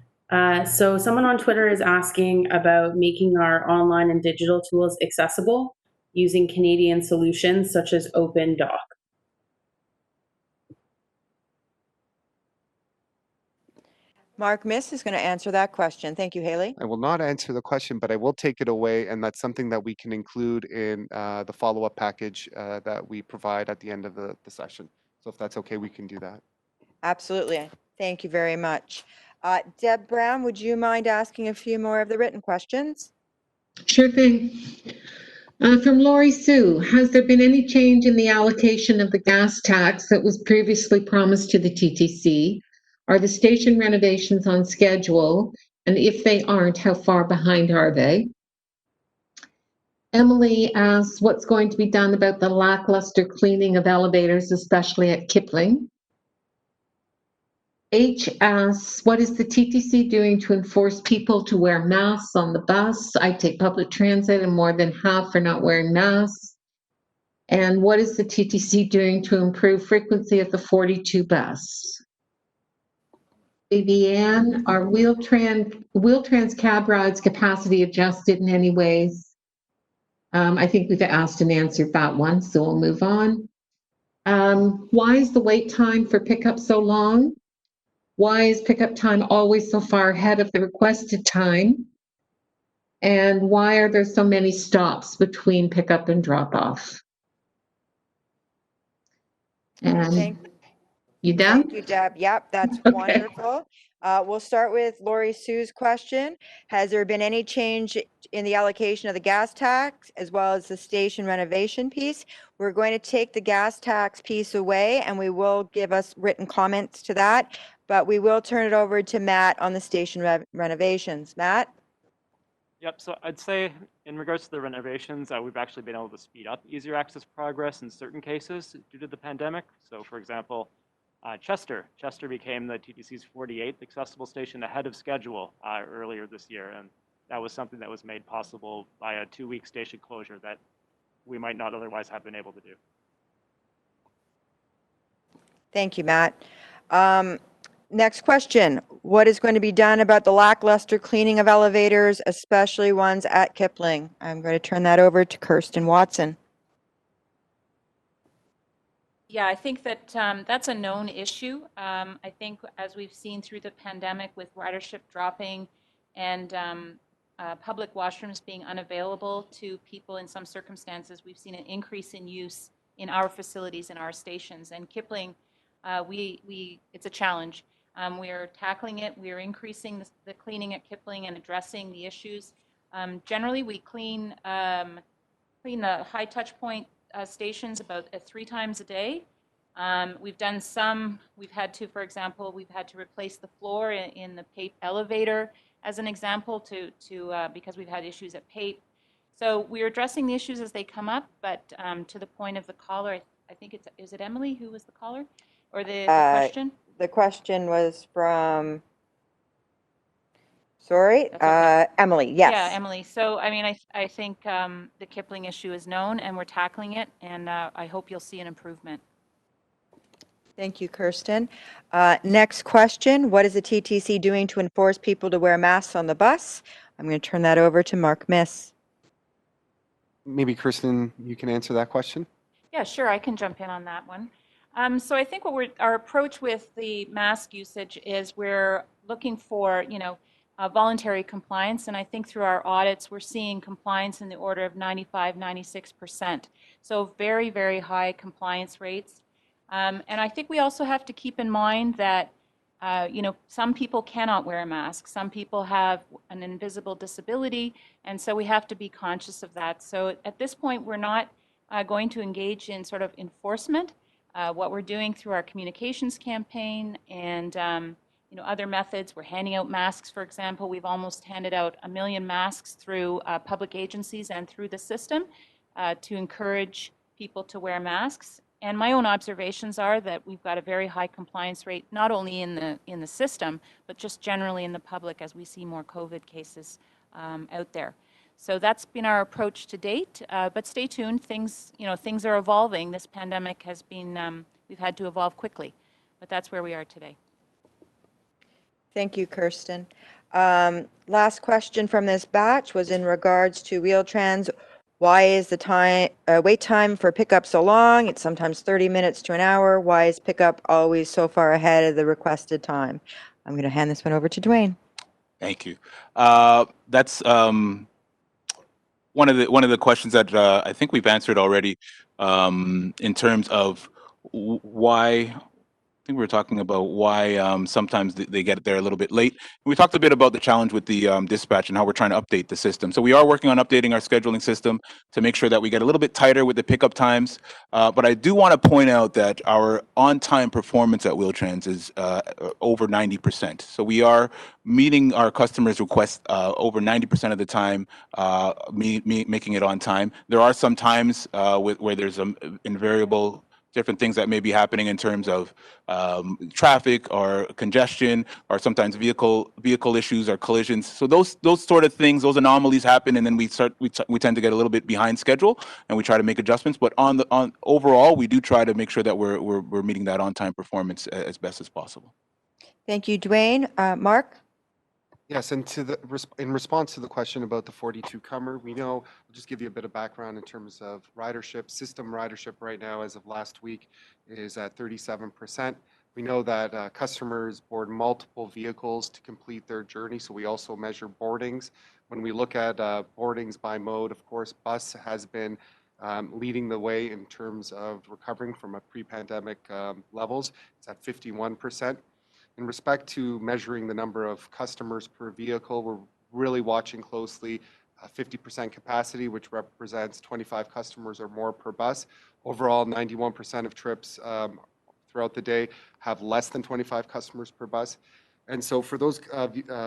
So someone on Twitter is asking about making our online and digital tools accessible using Canadian solutions such as OpenDoc. Mark Miss is going to answer that question. Thank you, Haley. I will not answer the question, but I will take it away, and that's something that we can include in the follow-up package that we provide at the end of the session. So if that's okay, we can do that. Absolutely. Thank you very much. Deb Brown, would you mind asking a few more of the written questions? Sure thing. From Lori Sue, has there been any change in the allocation of the gas tax that was previously promised to the TTC? Are the station renovations on schedule? And if they aren't, how far behind are they? Emily asks, what's going to be done about the lackluster cleaning of elevators, especially at Kipling? H asks, what is the TTC doing to enforce people to wear masks on the bus? I take public transit and more than half are not wearing masks. And what is the TTC doing to improve frequency of the 42 bus? Vivianne, are Wheel-Trans cab rides capacity adjusted in any ways? I think we've asked and answered that one, so we'll move on. Why is the wait time for pickup so long? Why is pickup time always so far ahead of the requested time? And why are there so many stops between pickup and drop off? And you done? Thank you, Deb. Yep, that's Okay. wonderful. We'll start with Lori Sue's question. Has there been any change in the allocation of the gas tax as well as the station renovation piece? We're going to take the gas tax piece away and we will give us written comments to that, but we will turn it over to Matt on the station renovations. Matt? Yep, so I'd say in regards to the renovations, we've actually been able to speed up easier access progress in certain cases due to the pandemic. So for example, Chester became the TTC's 48th accessible station ahead of schedule earlier this year, and that was something that was made possible by a 2-week station closure that we might not otherwise have been able to do. Thank you, Matt. Next question. What is going to be done about the lackluster cleaning of elevators, especially ones at Kipling? I'm going to turn that over to Kirsten Watson. Yeah, I think that that's a known issue. I think as we've seen through the pandemic with ridership dropping and public washrooms being unavailable to people in some circumstances, we've seen an increase in use in our facilities and our stations. And Kipling, it's a challenge. We are tackling it. We are increasing the cleaning at Kipling and addressing the issues. Generally, we clean the high touch point stations about 3 times a day. We've done some, we've had to, for example, we've had to replace the floor in the PAPE elevator as an example because we've had issues at PAPE. So we're addressing the issues as they come up, but to the point of the caller, I think is it Emily who was the caller or the question? The question was from, sorry, That's okay. Emily, yes. Yeah, Emily. So, I mean, I think the Kipling issue is known and we're tackling it, and I hope you'll see an improvement. Thank you, Kirsten. Next question, what is the TTC doing to enforce people to wear masks on the bus? I'm going to turn that over to Mark Miss. Maybe Kirsten, you can answer that question. Yeah, sure. I can jump in on that one. So I think our approach with the mask usage is we're looking for, voluntary compliance. And I think through our audits, we're seeing compliance in the order of 95, 96%. So very, very high compliance rates. And I think we also have to keep in mind that, some people cannot wear a mask. Some people have an invisible disability. And so we have to be conscious of that. So at this point, we're not going to engage in sort of enforcement. What we're doing through our communications campaign and other methods, we're handing out masks, for example. We've almost handed out 1 million masks through public agencies and through the system to encourage people to wear masks. And my own observations are that we've got a very high compliance rate, not only in the system, but just generally in the public as we see more COVID cases out there. So that's been our approach to date, but stay tuned. Things are evolving. This pandemic has been, we've had to evolve quickly, but that's where we are today. Thank you, Kirsten. Last question from this batch was in regards to Wheel-Trans. Why is the wait time for pickup so long? It's sometimes 30 minutes to an hour. Why is pickup always so far ahead of the requested time? I'm going to hand this one over to Dwayne. Thank you. That's one of the questions that I think we've answered already in terms of why. I think we were talking about why sometimes they get there a little bit late. We talked a bit about the challenge with the dispatch and how we're trying to update the system. So we are working on updating our scheduling system to make sure that we get a little bit tighter with the pickup times. But I do want to point out that our on-time performance at Wheel-Trans is over 90%. So we are meeting our customers' requests over 90% of the time, making it on time. There are some times where there's invariable different things that may be happening in terms of traffic or congestion, or sometimes vehicle issues or collisions. So those sort of things, those anomalies happen, and then we tend to get a little bit behind schedule, and we try to make adjustments. But on overall, we do try to make sure that we're meeting that on-time performance as best as possible. Thank you, Dwayne. Mark? Yes, and in response to the question about the 42 comer, we know, I'll just give you a bit of background in terms of ridership. System ridership right now, as of last week, is at 37%. We know that customers board multiple vehicles to complete their journey, so we also measure boardings. When we look at boardings by mode, of course, bus has been leading the way in terms of recovering from a pre-pandemic levels. It's at 51%. In respect to measuring the number of customers per vehicle, we're really watching closely 50% capacity, which represents 25 customers or more per bus. Overall, 91% of trips throughout the day have less than 25 customers per bus. And so for those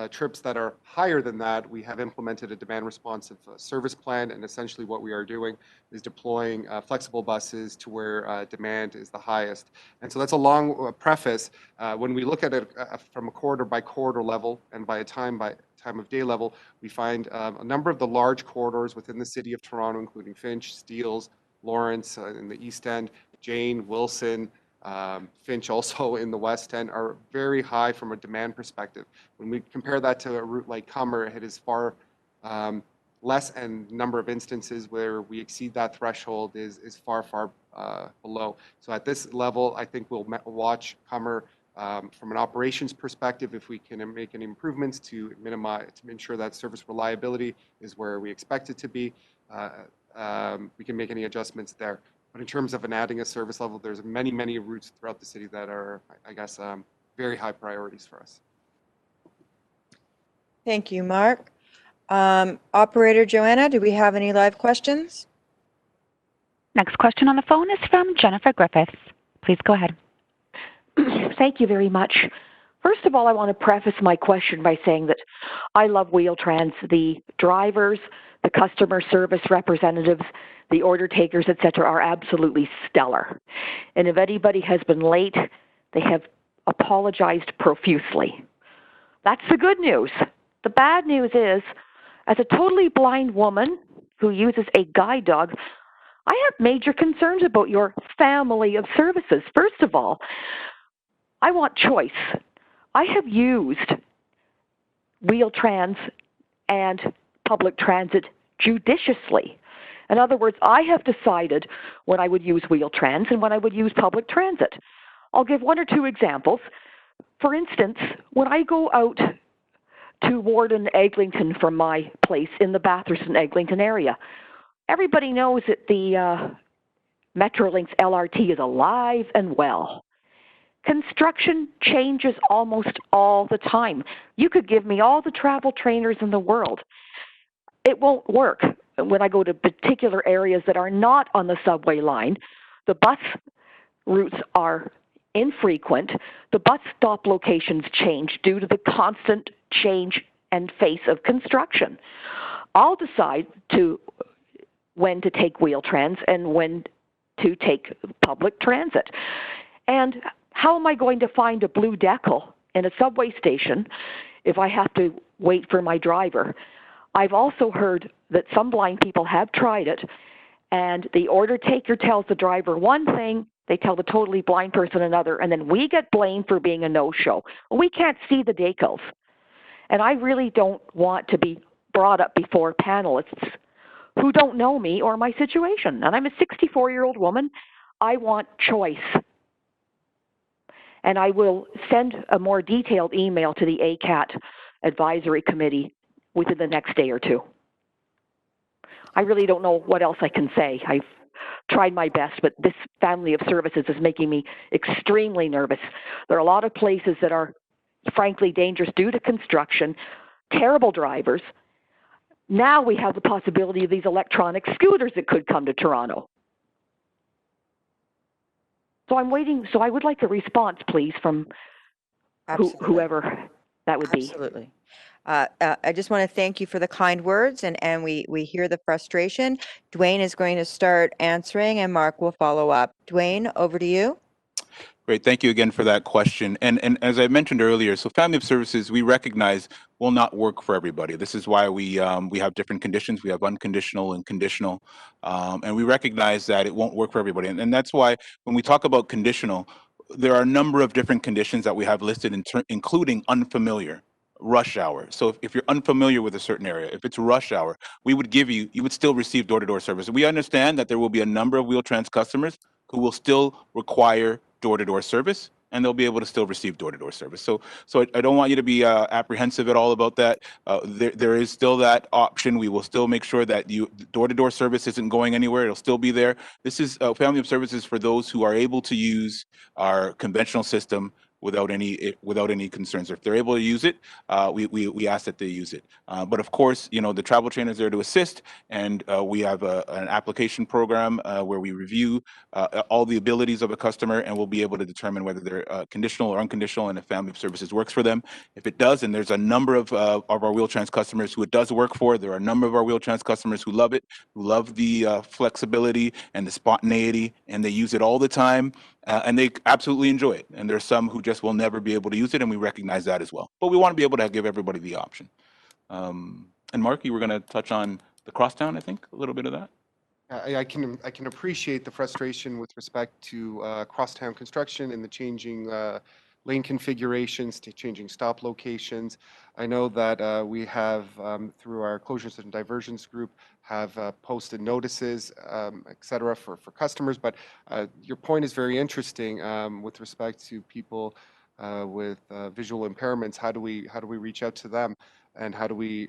trips that are higher than that, we have implemented a demand responsive service plan. And essentially what we are doing is deploying flexible buses to where demand is the highest. And so that's a long preface. When we look at it from a corridor by corridor level and by time of day level, we find a number of the large corridors within the city of Toronto, including Finch, Steeles, Lawrence in the East End, Jane, Wilson, Finch also in the West End, are very high from a demand perspective. When we compare that to a route like Comer, it is far less, and number of instances where we exceed that threshold is far below. So at this level, I think we'll watch Comer from an operations perspective. If we can make any improvements to ensure that service reliability is where we expect it to be, we can make any adjustments there. But in terms of adding a service level, there's many routes throughout the city that are, I guess, very high priorities for us. Thank you, Mark. Operator Joanna, do we have any live questions? Next question on the phone is from Jennifer Griffiths. Please go ahead. Thank you very much. First of all, I want to preface my question by saying that I love Wheel-Trans. The drivers, the customer service representatives, the order takers, etc., are absolutely stellar. And if anybody has been late, they have apologized profusely. That's the good news. The bad news is, as a totally blind woman who uses a guide dog, I have major concerns about your family of services. First of all, I want choice. I have used Wheel-Trans and public transit judiciously. In other words, I have decided when I would use Wheel-Trans and when I would use public transit. I'll give one or two examples. For instance, when I go out to Warden Eglinton from my place in the Bathurst and Eglinton area, everybody knows that the Metrolinx LRT is alive and well. Construction changes almost all the time. You could give me all the travel trainers in the world. It won't work when I go to particular areas that are not on the subway line. The bus routes are infrequent. The bus stop locations change due to the constant change and face of construction. I'll decide when to take Wheel-Trans and when to take public transit. And how am I going to find a blue decal in a subway station if I have to wait for my driver? I've also heard that some blind people have tried it, and the order taker tells the driver one thing, they tell the totally blind person another, and then we get blamed for being a no-show. We can't see the decals. And I really don't want to be brought up before panelists who don't know me or my situation. And I'm a 64-year-old woman. I want choice. And I will send a more detailed email to the ACAT advisory committee within the next day or two. I really don't know what else I can say. I've tried my best, but this family of services is making me extremely nervous. There are a lot of places that are frankly dangerous due to construction, terrible drivers. Now we have the possibility of these electronic scooters that could come to Toronto. So I'm waiting. So I would like a response, please, from whoever that would be. Absolutely. I just want to thank you for the kind words, and we hear the frustration. Dwayne is going to start answering, and Mark will follow up. Dwayne, over to you. Great. Thank you again for that question. And as I mentioned earlier, so family of services, we recognize will not work for everybody. This is why we have different conditions. We have unconditional and conditional. And we recognize that it won't work for everybody. And that's why when we talk about conditional, there are a number of different conditions that we have listed, including unfamiliar, rush hour. So if you're unfamiliar with a certain area, if it's rush hour, we would you would still receive door-to-door service. We understand that there will be a number of Wheel-Trans customers who will still require door-to-door service, and they'll be able to still receive door-to-door service. So I don't want you to be apprehensive at all about that. There is still that option. We will still make sure that door-to-door service isn't going anywhere. It'll still be there. This is family of services for those who are able to use our conventional system without any concerns. If they're able to use it, we ask that they use it. But of course, the travel trainer is there to assist, and we have an application program where we review all the abilities of a customer, and we'll be able to determine whether they're conditional or unconditional, and if family of services works for them. If it does, and there's a number of our Wheel-Trans customers who it does work for, there are a number of our Wheel-Trans customers who love it, who love the flexibility and the spontaneity, and they use it all the time. And they absolutely enjoy it. And there's some who just will never be able to use it, and we recognize that as well. But we want to be able to give everybody the option. And Mark, you were going to touch on the crosstown, I think, a little bit of that. I can appreciate the frustration with respect to crosstown construction and the changing lane configurations, to changing stop locations. I know that we have, through our closures and diversions group, have posted notices, et cetera, for customers. But your point is very interesting with respect to people with visual impairments. How do we reach out to them? And how do we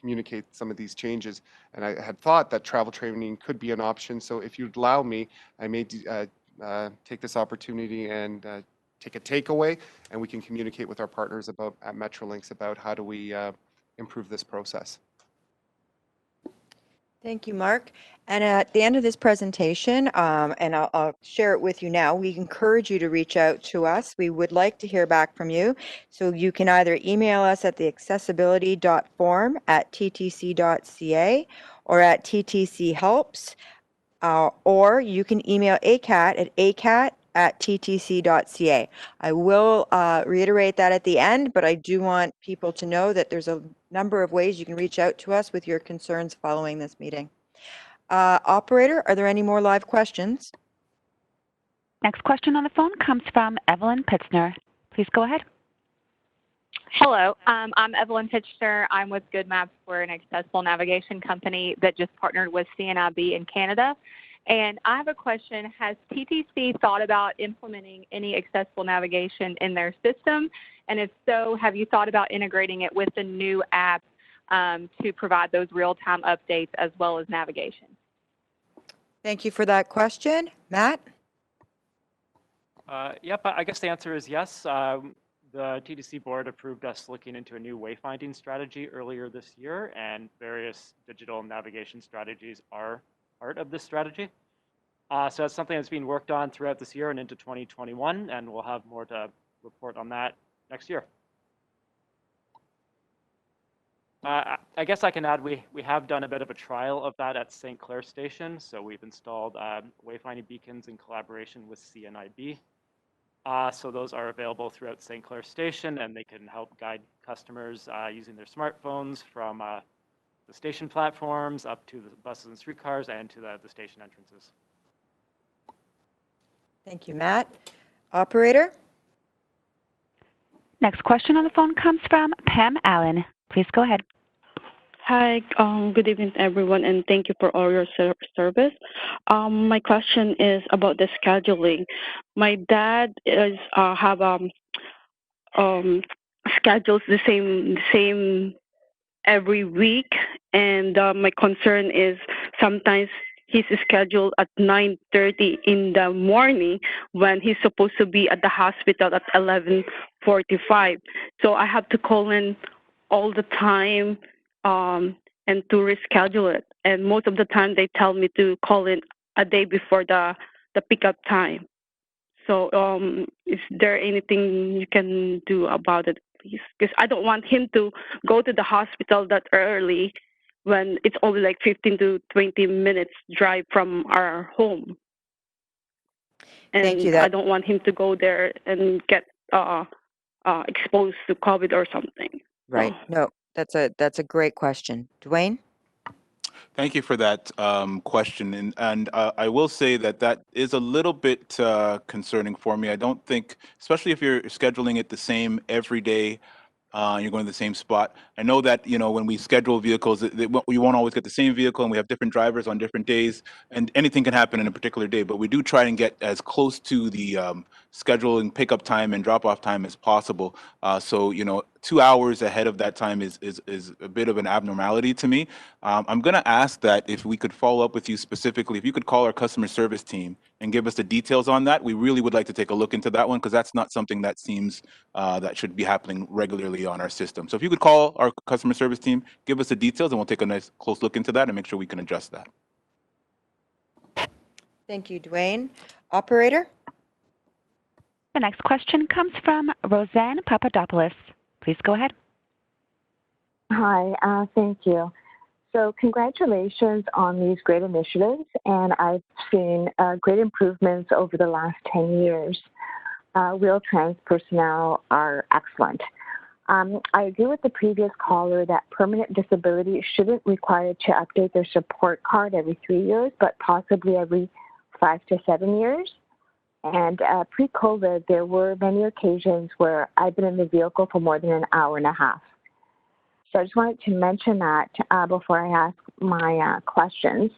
communicate some of these changes? And I had thought that travel training could be an option. So if you'd allow me, I may take this opportunity and take a takeaway, and we can communicate with our partners at Metrolinx about how do we improve this process. Thank you, Mark. And at the end of this presentation, and I'll share it with you now, we encourage you to reach out to us. We would like to hear back from you. So you can either email us at the accessibility.form@ttc.ca or at ttchelps, or you can email ACAT at acat@ttc.ca. I will reiterate that at the end, but I do want people to know that there's a number of ways you can reach out to us with your concerns following this meeting. Operator, are there any more live questions? Next question on the phone comes from Evelyn Pitzner. Please go ahead. Hello, I'm Evelyn Pitcher. I'm with Good Maps. We're an accessible navigation company that just partnered with CNIB in Canada. And I have a question. Has TTC thought about implementing any accessible navigation in their system? And if so, have you thought about integrating it with the new app to provide those real-time updates as well as navigation? Thank you for that question. Matt? Yep, I guess the answer is yes. The TTC board approved us looking into a new wayfinding strategy earlier this year, and various digital navigation strategies are part of this strategy. So that's something that's being worked on throughout this year and into 2021, and we'll have more to report on that next year. I guess I can add, we have done a bit of a trial of that at St. Clair Station. So we've installed wayfinding beacons in collaboration with CNIB. So those are available throughout St. Clair Station, and they can help guide customers using their smartphones from the station platforms up to the buses and streetcars and to the station entrances. Thank you, Matt. Operator? Next question on the phone comes from Pam Allen. Please go ahead. Hi, good evening everyone, and thank you for all your service. My question is about the scheduling. My dad is have schedules the same every week, and my concern is sometimes he's scheduled at 9:30 in the morning when he's supposed to be at the hospital at 11:45. So I have to call in all the time and to reschedule it. And most of the time they tell me to call in a day before the pickup time. So is there anything you can do about it, please? Because I don't want him to go to the hospital that early when it's only like 15 to 20 minutes drive from our home. And Thank you. I don't want him to go there and get exposed to COVID or something. Right. No, that's a great question. Dwayne? Thank you for that question. And I will say that that is a little bit concerning for me. I don't think, especially if you're scheduling it the same every day, you're going to the same spot. I know that, you know, when we schedule vehicles, we won't always get the same vehicle, and we have different drivers on different days, and anything can happen in a particular day. But we do try and get as close to the scheduling pickup time and drop-off time as possible. So, you know, 2 hours ahead of that time is a bit of an abnormality to me. I'm going to ask that if we could follow up with you specifically, if you could call our customer service team and give us the details on that. We really would like to take a look into that one, because that's not something that seems that should be happening regularly on our system. So if you could call our customer service team, give us the details, and we'll take a nice close look into that and make sure we can adjust that. Thank you, Dwayne. Operator? The next question comes from Roseanne Papadopoulos. Please go ahead. Hi, thank you. So congratulations on these great initiatives, and I've seen great improvements over the last 10 years. Wheel-Trans personnel are excellent. I agree with the previous caller that permanent disability shouldn't require to update their support card every 3 years, but possibly every 5 to 7 years. And pre-COVID, there were many occasions where I've been in the vehicle for more than an hour and a half. So I just wanted to mention that before I ask my questions.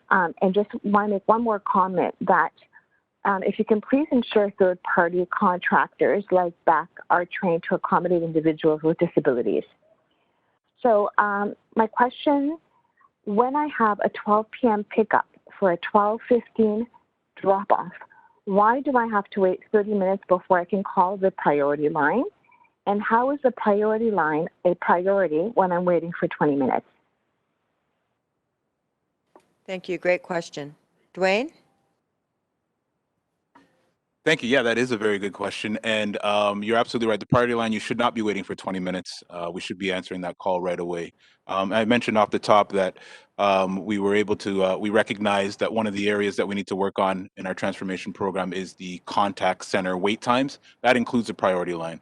And just want to make one more comment that if you can please ensure third-party contractors like BEC are trained to accommodate individuals with disabilities. So my question, when I have a 12 p.m. pickup for a 12:15 drop-off, why do I have to wait 30 minutes before I can call the priority line? And how is the priority line a priority when I'm waiting for 20 minutes? Thank you. Great question. Dwayne? Thank you. Yeah, that is a very good question. And you're absolutely right. The priority line, you should not be waiting for 20 minutes. We should be answering that call right away. I mentioned off the top that we were able to, we recognized that one of the areas that we need to work on in our transformation program is the contact center wait times. That includes the priority line.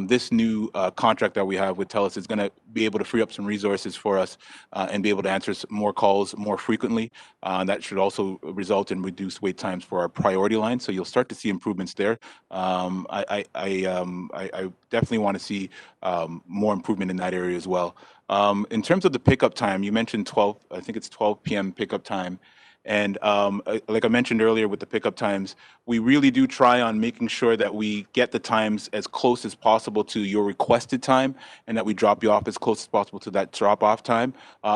This new contract that we have with TELUS is going to be able to free up some resources for us and be able to answer more calls more frequently. That should also result in reduced wait times for our priority line. So you'll start to see improvements there. I definitely want to see more improvement in that area as well. In terms of the pickup time, you mentioned 12, I think it's 12 p.m. pickup time. And like I mentioned earlier with the pickup times, we really do try on making sure that we get the times as close as possible to your requested time and that we drop you off as close as possible to that drop off time.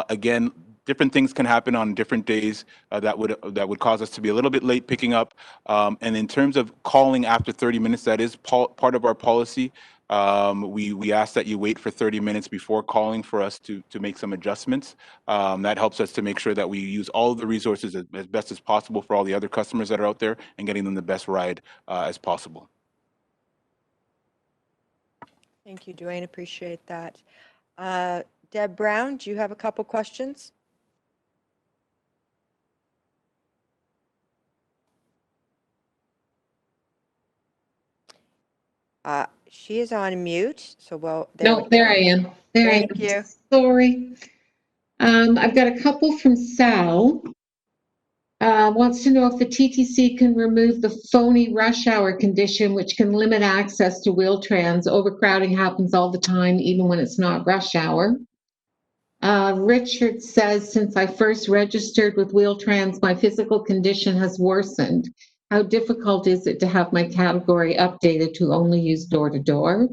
Again, different things can happen on different days that would cause us to be a little bit late picking up. And in terms of calling after 30 minutes, that is part of our policy. We ask that you wait for 30 minutes before calling for us to make some adjustments. That helps us to make sure that we use all of the resources as best as possible for all the other customers that are out there and getting them the best ride as possible. Thank you, Dwayne. Appreciate that. Deb Brown, do you have a couple questions? She is on mute, so well. No, there I am. There I am. Thank you. Sorry. I've got a couple from Sal. Wants to know if the TTC can remove the phony rush hour condition, which can limit access to Wheel-Trans. Overcrowding happens all the time, even when it's not rush hour. Richard says, since I first registered with Wheel-Trans, my physical condition has worsened. How difficult is it to have my category updated to only use door-to-door?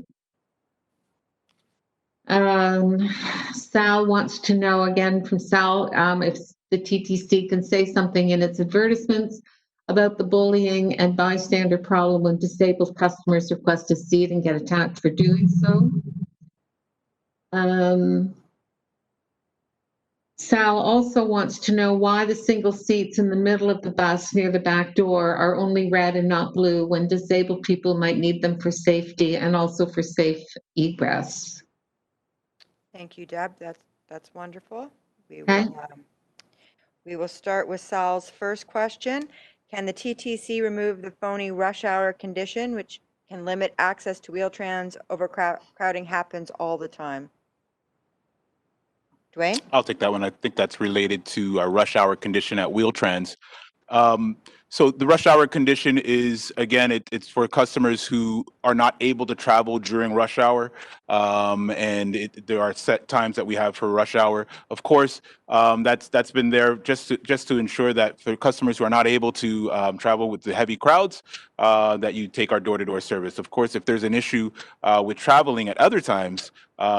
Sal wants to know again from Sal if the TTC can say something in its advertisements about the bullying and bystander problem when disabled customers request a seat and get attacked for doing so. Sal also wants to know why the single seats in the middle of the bus near the back door are only red and not blue when disabled people might need them for safety and also for safe egress. Thank you, Deb. That's wonderful. We will start with Sal's first question. Can the TTC remove the phony rush hour condition, which can limit access to Wheel-Trans? Overcrowding happens all the time. Dwayne? I'll take that one. I think that's related to our rush hour condition at Wheel-Trans. So the rush hour condition is, again, it's for customers who are not able to travel during rush hour. And there are set times that we have for rush hour. Of course, that's been there just to ensure that for customers who are not able to travel with the heavy crowds, that you take our door-to-door service. Of course, if there's an issue with traveling at other times,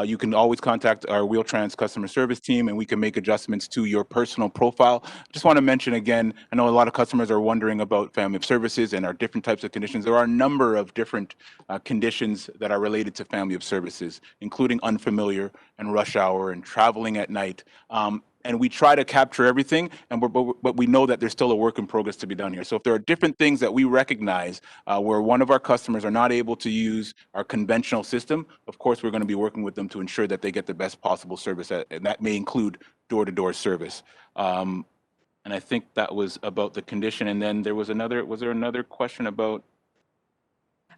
you can always contact our Wheel-Trans customer service team and we can make adjustments to your personal profile. Just want to mention again, I know a lot of customers are wondering about family of services and our different types of conditions. There are a number of different conditions that are related to family of services, including unfamiliar and rush hour and traveling at night. And we try to capture everything, but we know that there's still a work in progress to be done here. So if there are different things that we recognize where one of our customers are not able to use our conventional system, of course, we're going to be working with them to ensure that they get the best possible service, and that may include door-to-door service. And I think that was about the condition. And then there was there another question about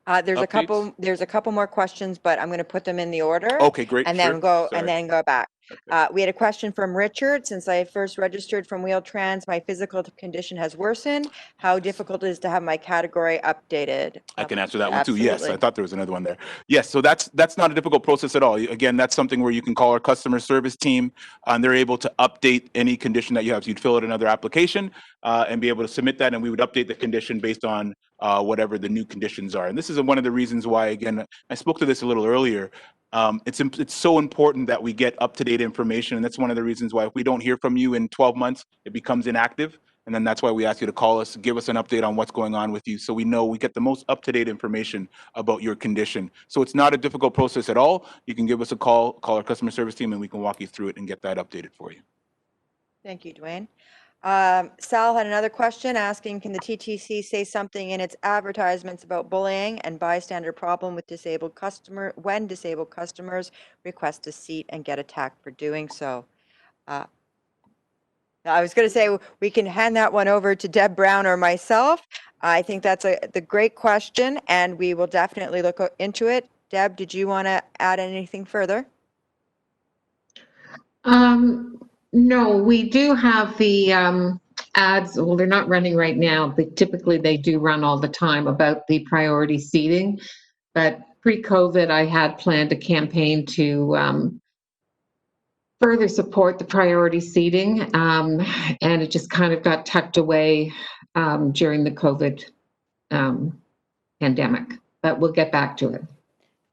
There's updates? a couple more questions, but I'm going to put them in the order. Okay, great. And Sure. then go Sorry. back. We had a question from Richard. Since I first registered from Wheel-Trans, my physical condition has worsened. How difficult it is to have my category updated? I can answer that one too. Yes, Absolutely. I thought there was another one there. Yes, so that's not a difficult process at all. Again, that's something where you can call our customer service team and they're able to update any condition that you have. So you'd fill out another application and be able to submit that, and we would update the condition based on whatever the new conditions are. And this is one of the reasons why, again, I spoke to this a little earlier. It's so important that we get up-to-date information, and that's one of the reasons why if we don't hear from you in 12 months, it becomes inactive. And then that's why we ask you to call us, give us an update on what's going on with you so we know we get the most up-to-date information about your condition. So it's not a difficult process at all. You can give us a call our customer service team, and we can walk you through it and get that updated for you. Thank you, Dwayne. Sal had another question asking, can the TTC say something in its advertisements about bullying and bystander problem with when disabled customers request a seat and get attacked for doing so? I was going to say we can hand that one over to Deb Brown or myself. I think that's the great question, and we will definitely look into it. Deb, did you want to add anything further? No, we do have the ads. Well, they're not running right now, but typically they do run all the time about the priority seating. But pre-COVID, I had planned a campaign to further support the priority seating, and it just kind of got tucked away during the COVID pandemic. But we'll get back to it.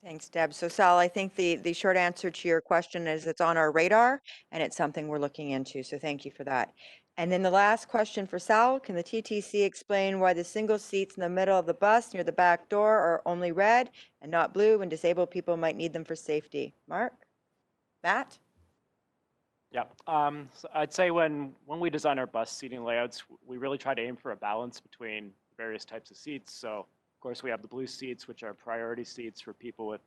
Thanks, Deb. So Sal, I think the short answer to your question is it's on our radar and it's something we're looking into. So thank you for that. And then the last question for Sal, can the TTC explain why the single seats in the middle of the bus near the back door are only red and not blue when disabled people might need them for safety? Mark? Matt? Yeah, so I'd say when we design our bus seating layouts, we really try to aim for a balance between various types of seats. So of course we have the blue seats, which are priority seats for people with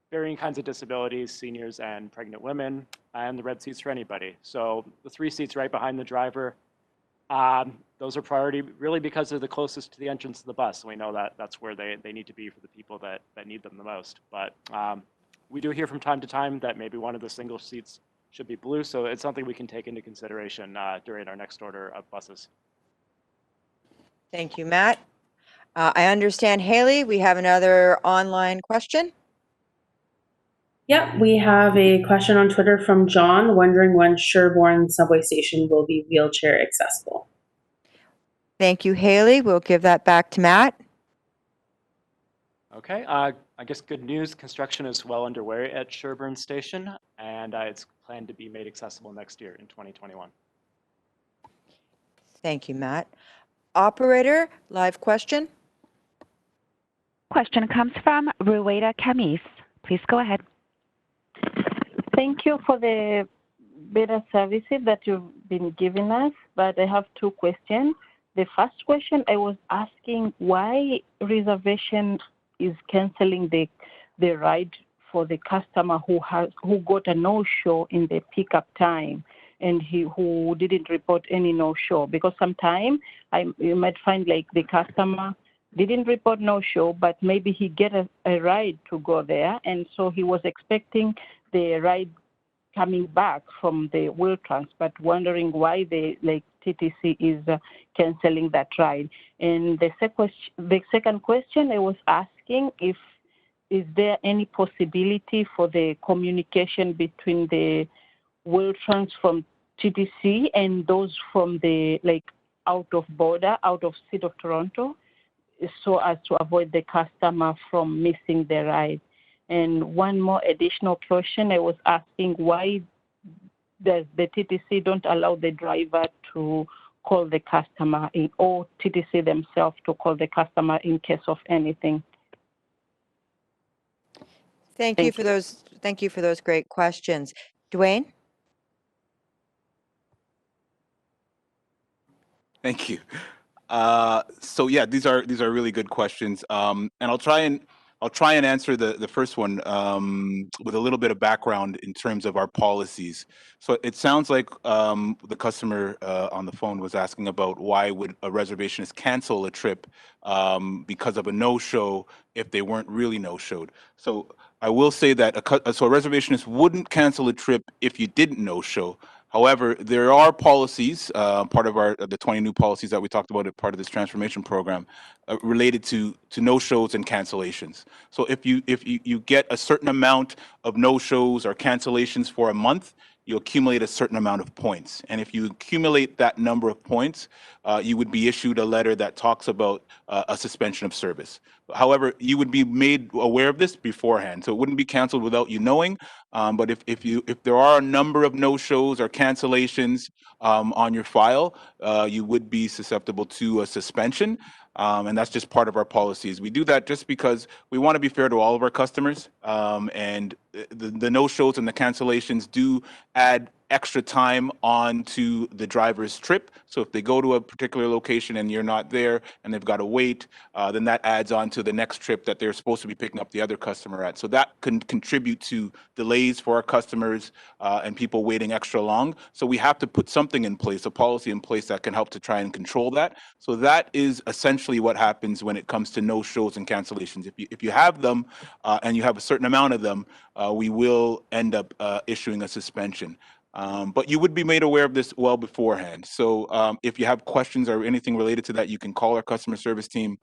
varying kinds of disabilities, seniors and pregnant women, and the red seats for anybody. So the 3 seats right behind the driver, those are priority really because they're the closest to the entrance of the bus. We know that that's where they need to be for the people that need them the most. But we do hear from time to time that maybe one of the single seats should be blue, so it's something we can take into consideration during our next order of buses. Thank you, Matt. I understand, Haley, we have another online question. Yep, we have a question on Twitter from John wondering when Sherbourne subway station will be wheelchair accessible. Thank you, Haley. We'll give that back to Matt. Okay, I guess good news, construction is well underway at Sherbourne Station, and it's planned to be made accessible next year in 2021. Thank you, Matt. Operator, live question. Question comes from Rueda Camis. Please go ahead. Thank you for the better services that you've been giving us, but I have 2 questions. The first question, I was asking why reservation is canceling the ride for the customer who got a no-show in the pickup time and who didn't report any no-show, because sometimes you might find like the customer didn't report no-show, but maybe he get a ride to go there, and so he was expecting the ride coming back from the Wheel-Trans, but wondering why the TTC is canceling that ride. And the second question, I was asking is there any possibility for the communication between the Wheel-Trans from TTC and those from the out of City of Toronto, so as to avoid the customer from missing the ride? And one more additional question, I was asking why does the TTC don't allow the driver to call the customer or TTC themselves to call the customer in case of anything? Thank you for those great questions. Dwayne? Thank you. So yeah, these are really good questions, and I'll try and answer the first one with a little bit of background in terms of our policies. So it sounds like the customer on the phone was asking about why would a reservationist cancel a trip because of a no-show if they weren't really no-showed. So I will say that a reservationist wouldn't cancel a trip if you didn't no-show. However, there are policies, part of the 20 new policies that we talked about as part of this transformation program, related to no-shows and cancellations. So if you get a certain amount of no-shows or cancellations for a month, you accumulate a certain amount of points. And if you accumulate that number of points, you would be issued a letter that talks about a suspension of service. However, you would be made aware of this beforehand, so it wouldn't be canceled without you knowing. But if there are a number of no-shows or cancellations on your file, you would be susceptible to a suspension. And that's just part of our policies. We do that just because we want to be fair to all of our customers. And the no-shows and the cancellations do add extra time onto the driver's trip. So if they go to a particular location and you're not there and they've got to wait, then that adds on to the next trip that they're supposed to be picking up the other customer at. So that can contribute to delays for our customers and people waiting extra long. So we have to put something in place, a policy in place that can help to try and control that. So that is essentially what happens when it comes to no-shows and cancellations. If you have them and you have a certain amount of them, we will end up issuing a suspension. But you would be made aware of this well beforehand. So if you have questions or anything related to that, you can call our customer service team,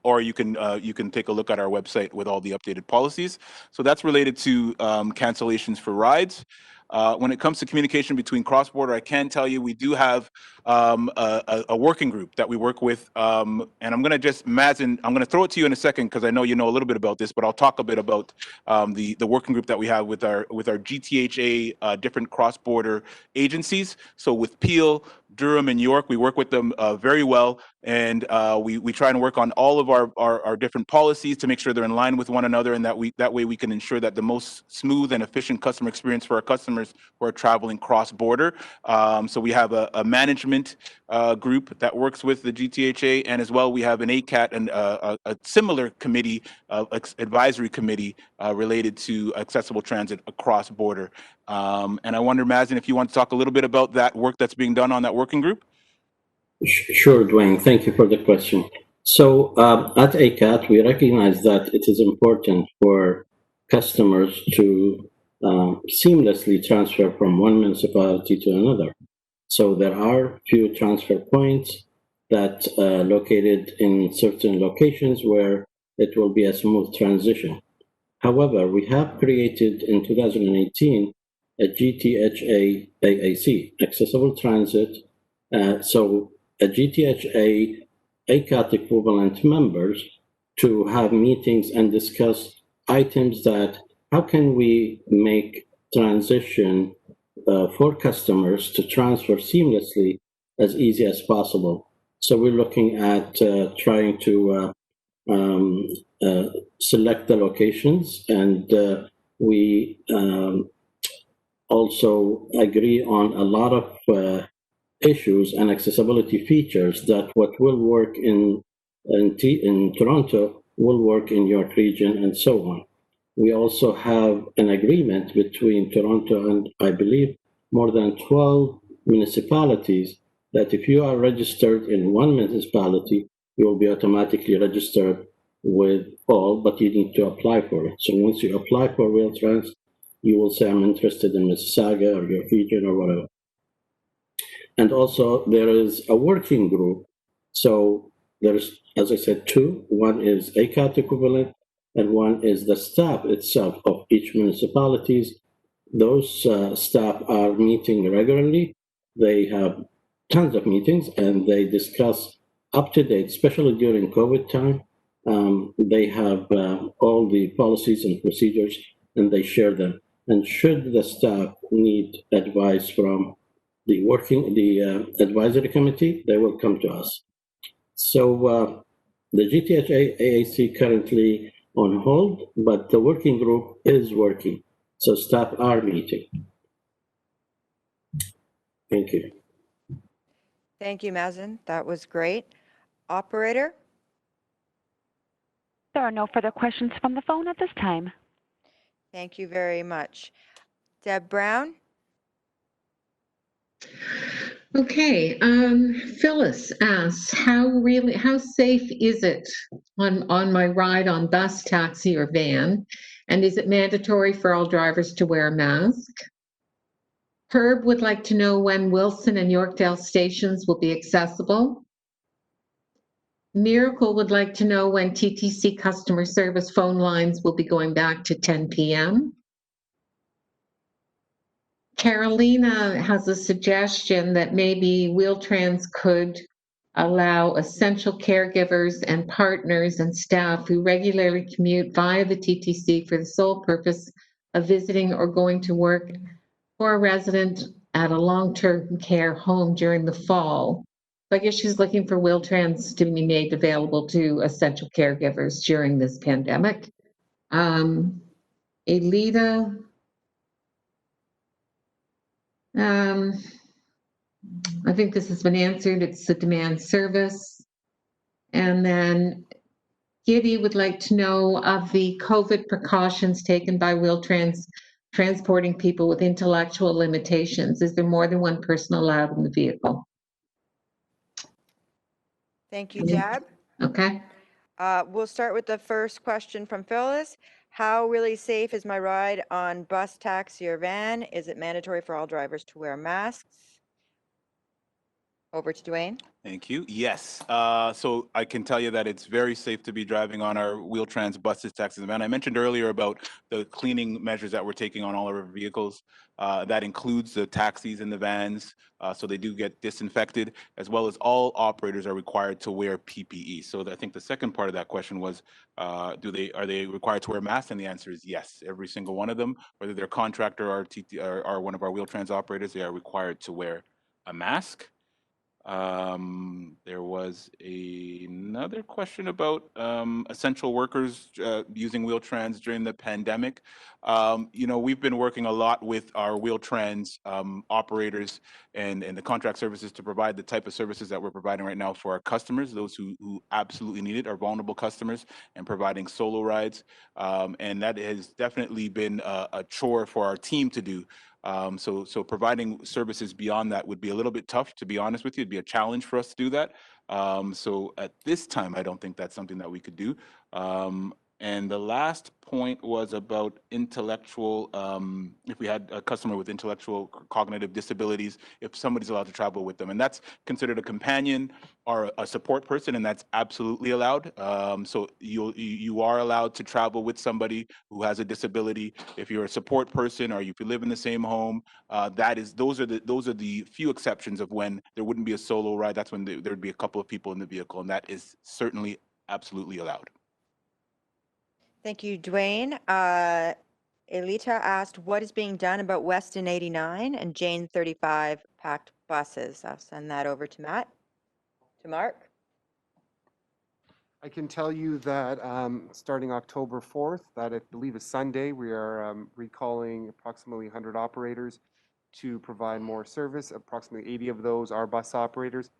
or you can take a look at our website with all the updated policies. So that's related to cancellations for rides. When it comes to communication between cross-border, I can tell you we do have a working group that we work with. And I'm going to just, Mazen, I'm going to throw it to you in a second because I know you know a little bit about this, but I'll talk a bit about the working group that we have with our GTHA different cross-border agencies. So with Peel, Durham, and York, we work with them very well. And we try and work on all of our different policies to make sure they're in line with one another, and that way we can ensure that the most smooth and efficient customer experience for our customers who are traveling cross-border. So we have a management group that works with the GTHA, and as well we have an ACAT and a similar committee, advisory committee related to accessible transit across border. And I wonder, Mazen, if you want to talk a little bit about that work that's being done on that working group? Sure, Dwayne. Thank you for the question. So at ACAT, we recognize that it is important for customers to seamlessly transfer from one municipality to another. So there are few transfer points that are located in certain locations where it will be a smooth transition. However, we have created in 2018 a GTHA AAC, Accessible Transit. So a GTHA ACAT equivalent members to have meetings and discuss items that how can we make transition for customers to transfer seamlessly as easy as possible. So we're looking at trying to select the locations, and we also agree on a lot of issues and accessibility features that what will work in Toronto will work in York Region, and so on. We also have an agreement between Toronto and, I believe, more than 12 municipalities that if you are registered in one municipality, you will be automatically registered with all, but you need to apply for it. So once you apply for Wheel-Trans, you will say, I'm interested in Mississauga or York Region or whatever. And also there is a working group. So there's, as I said, two. One is ACAT equivalent, and one is the staff itself of each municipalities. Those staff are meeting regularly. They have tons of meetings, and they discuss up to date, especially during COVID time. They have all the policies and procedures, and they share them. And should the staff need advice from the advisory committee, they will come to us. So the GTHA AAC currently on hold, but the working group is working. So staff are meeting. Thank you. Thank you, Mazen. That was great. Operator? There are no further questions from the phone at this time. Thank you very much. Deb Brown? Okay, Phyllis asks, how safe is it on my ride on bus, taxi, or van? And is it mandatory for all drivers to wear a mask? Herb would like to know when Wilson and Yorkdale stations will be accessible. Miracle would like to know when TTC customer service phone lines will be going back to 10 p.m. Carolina has a suggestion that maybe Wheel-Trans could allow essential caregivers and partners and staff who regularly commute via the TTC for the sole purpose of visiting or going to work for a resident at a long-term care home during the fall. So I guess she's looking for Wheel-Trans to be made available to essential caregivers during this pandemic. Elita I think this has been answered. It's the demand service. And then Giddy would like to know of the COVID precautions taken by Wheel-Trans transporting people with intellectual limitations. Is there more than one person allowed in the vehicle? Thank you, Deb. Okay. We'll start with the first question from Phyllis. How really safe is my ride on bus, taxi, or van? Is it mandatory for all drivers to wear masks? Over to Dwayne. Thank you. Yes. So I can tell you that it's very safe to be driving on our Wheel-Trans buses, taxis, and van. I mentioned earlier about the cleaning measures that we're taking on all of our vehicles. That includes the taxis and the vans, so they do get disinfected, as well as all operators are required to wear PPE. So I think the second part of that question was, are they required to wear masks? And the answer is yes. Every single one of them, whether they're contractor or one of our Wheel-Trans operators, they are required to wear a mask. There was another question about essential workers using Wheel-Trans during the pandemic. We've been working a lot with our Wheel-Trans operators and the contract services to provide the type of services that we're providing right now for our customers, those who absolutely need it, our vulnerable customers, and providing solo rides. And that has definitely been a chore for our team to do. So providing services beyond that would be a little bit tough, to be honest with you. It'd be a challenge for us to do that. So at this time, I don't think that's something that we could do. And the last point was about intellectual, if we had a customer with intellectual cognitive disabilities, if somebody's allowed to travel with them. And that's considered a companion or a support person, and that's absolutely allowed. So you are allowed to travel with somebody who has a disability. If you're a support person or if you live in the same home, those are the few exceptions of when there wouldn't be a solo ride. That's when there'd be a couple of people in the vehicle, and that is certainly absolutely allowed. Thank you, Dwayne. Elita asked, what is being done about Weston 89 and Jane 35 packed buses? I'll send that over to Mark. I can tell you that starting October 4th, that I believe is Sunday, we are recalling approximately 100 operators to provide more service. Approximately 80 of those are bus operators.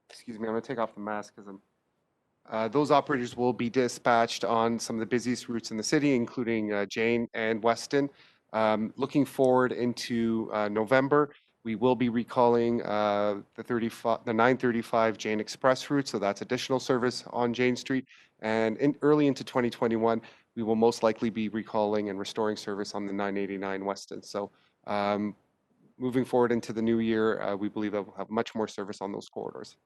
Excuse me, I'm going to take off the mask because those operators will be dispatched on some of the busiest routes in the city, including Jane and Weston. Looking forward into November, we will be recalling the 935 Jane Express route, so that's additional service on Jane Street. And early into 2021, we will most likely be recalling and restoring service on the 989 Weston. So moving forward into the new year, we believe that we'll have much more service on those corridors.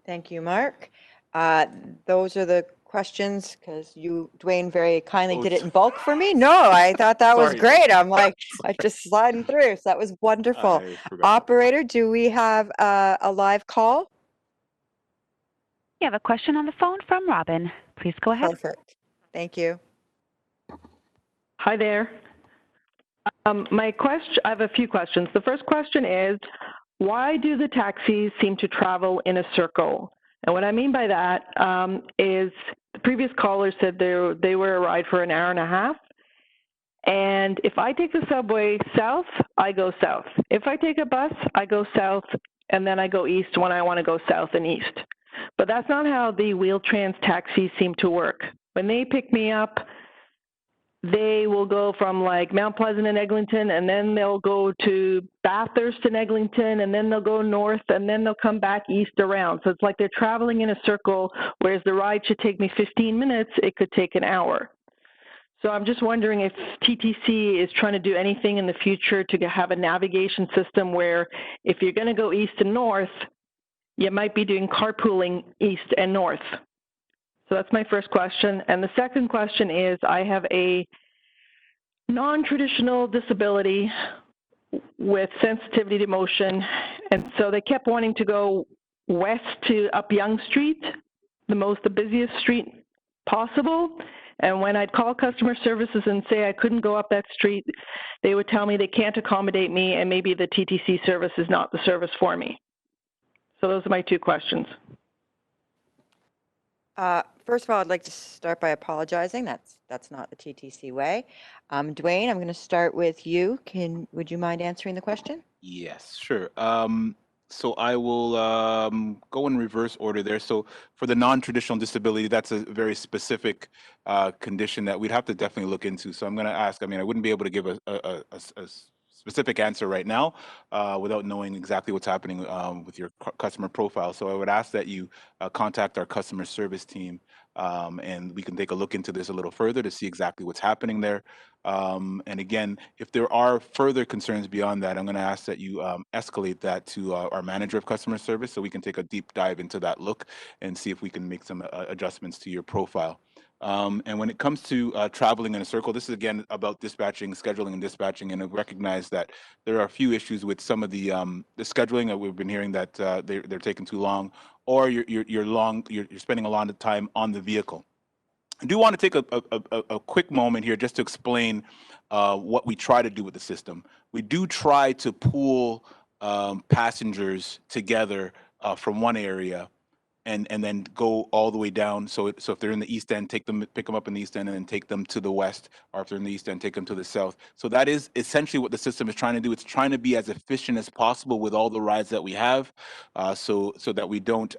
Thank you, Mark. Those are the questions, because you, Dwayne, very kindly did it in bulk for me. No, I thought that was great. I'm like, I just sliding through. So that was wonderful. Operator, do we have a live call? You have a question on the phone from Robin. Please go ahead. Perfect. Thank you. Hi there. I have a few questions. The first question is, why do the taxis seem to travel in a circle? And what I mean by that is the previous caller said they were a ride for an hour and a half. And if I take the subway south, I go south. If I take a bus, I go south, and then I go east when I want to go south and east. But that's not how the Wheel-Trans taxis seem to work. When they pick me up, they will go from like Mount Pleasant and Eglinton, and then they'll go to Bathurst and Eglinton, and then they'll go north, and then they'll come back east around. So it's like they're traveling in a circle, whereas the ride should take me 15 minutes, it could take an hour. So I'm just wondering if TTC is trying to do anything in the future to have a navigation system where if you're going to go east and north, you might be doing carpooling east and north. So that's my first question. And the second question is, I have a non-traditional disability with sensitivity to motion. And so they kept wanting to go west to up Yonge Street, the busiest street possible. And when I'd call customer services and say I couldn't go up that street, they would tell me they can't accommodate me and maybe the TTC service is not the service for me. So those are my two questions. First of all, I'd like to start by apologizing. That's not the TTC way. Dwayne, I'm going to start with you. Would you mind answering the question? Yes, sure. So I will go in reverse order there. So for the non-traditional disability, that's a very specific condition that we'd have to definitely look into. So I'm going to ask, I mean, I wouldn't be able to give a specific answer right now without knowing exactly what's happening with your customer profile. So I would ask that you contact our customer service team and we can take a look into this a little further to see exactly what's happening there. And again, if there are further concerns beyond that, I'm going to ask that you escalate that to our manager of customer service so we can take a deep dive into that look and see if we can make some adjustments to your profile. And when it comes to traveling in a circle, this is again about dispatching, scheduling and dispatching, and I recognize that there are a few issues with some of the scheduling that we've been hearing that they're taking too long, or you're spending a lot of time on the vehicle. I do want to take a quick moment here just to explain what we try to do with the system. We do try to pool passengers together from one area and then go all the way down. So if they're in the East End, pick them up in the East End and then take them to the West, or if they're in the East End, take them to the South. So that is essentially what the system is trying to do. It's trying to be as efficient as possible with all the rides that we have, so that we don't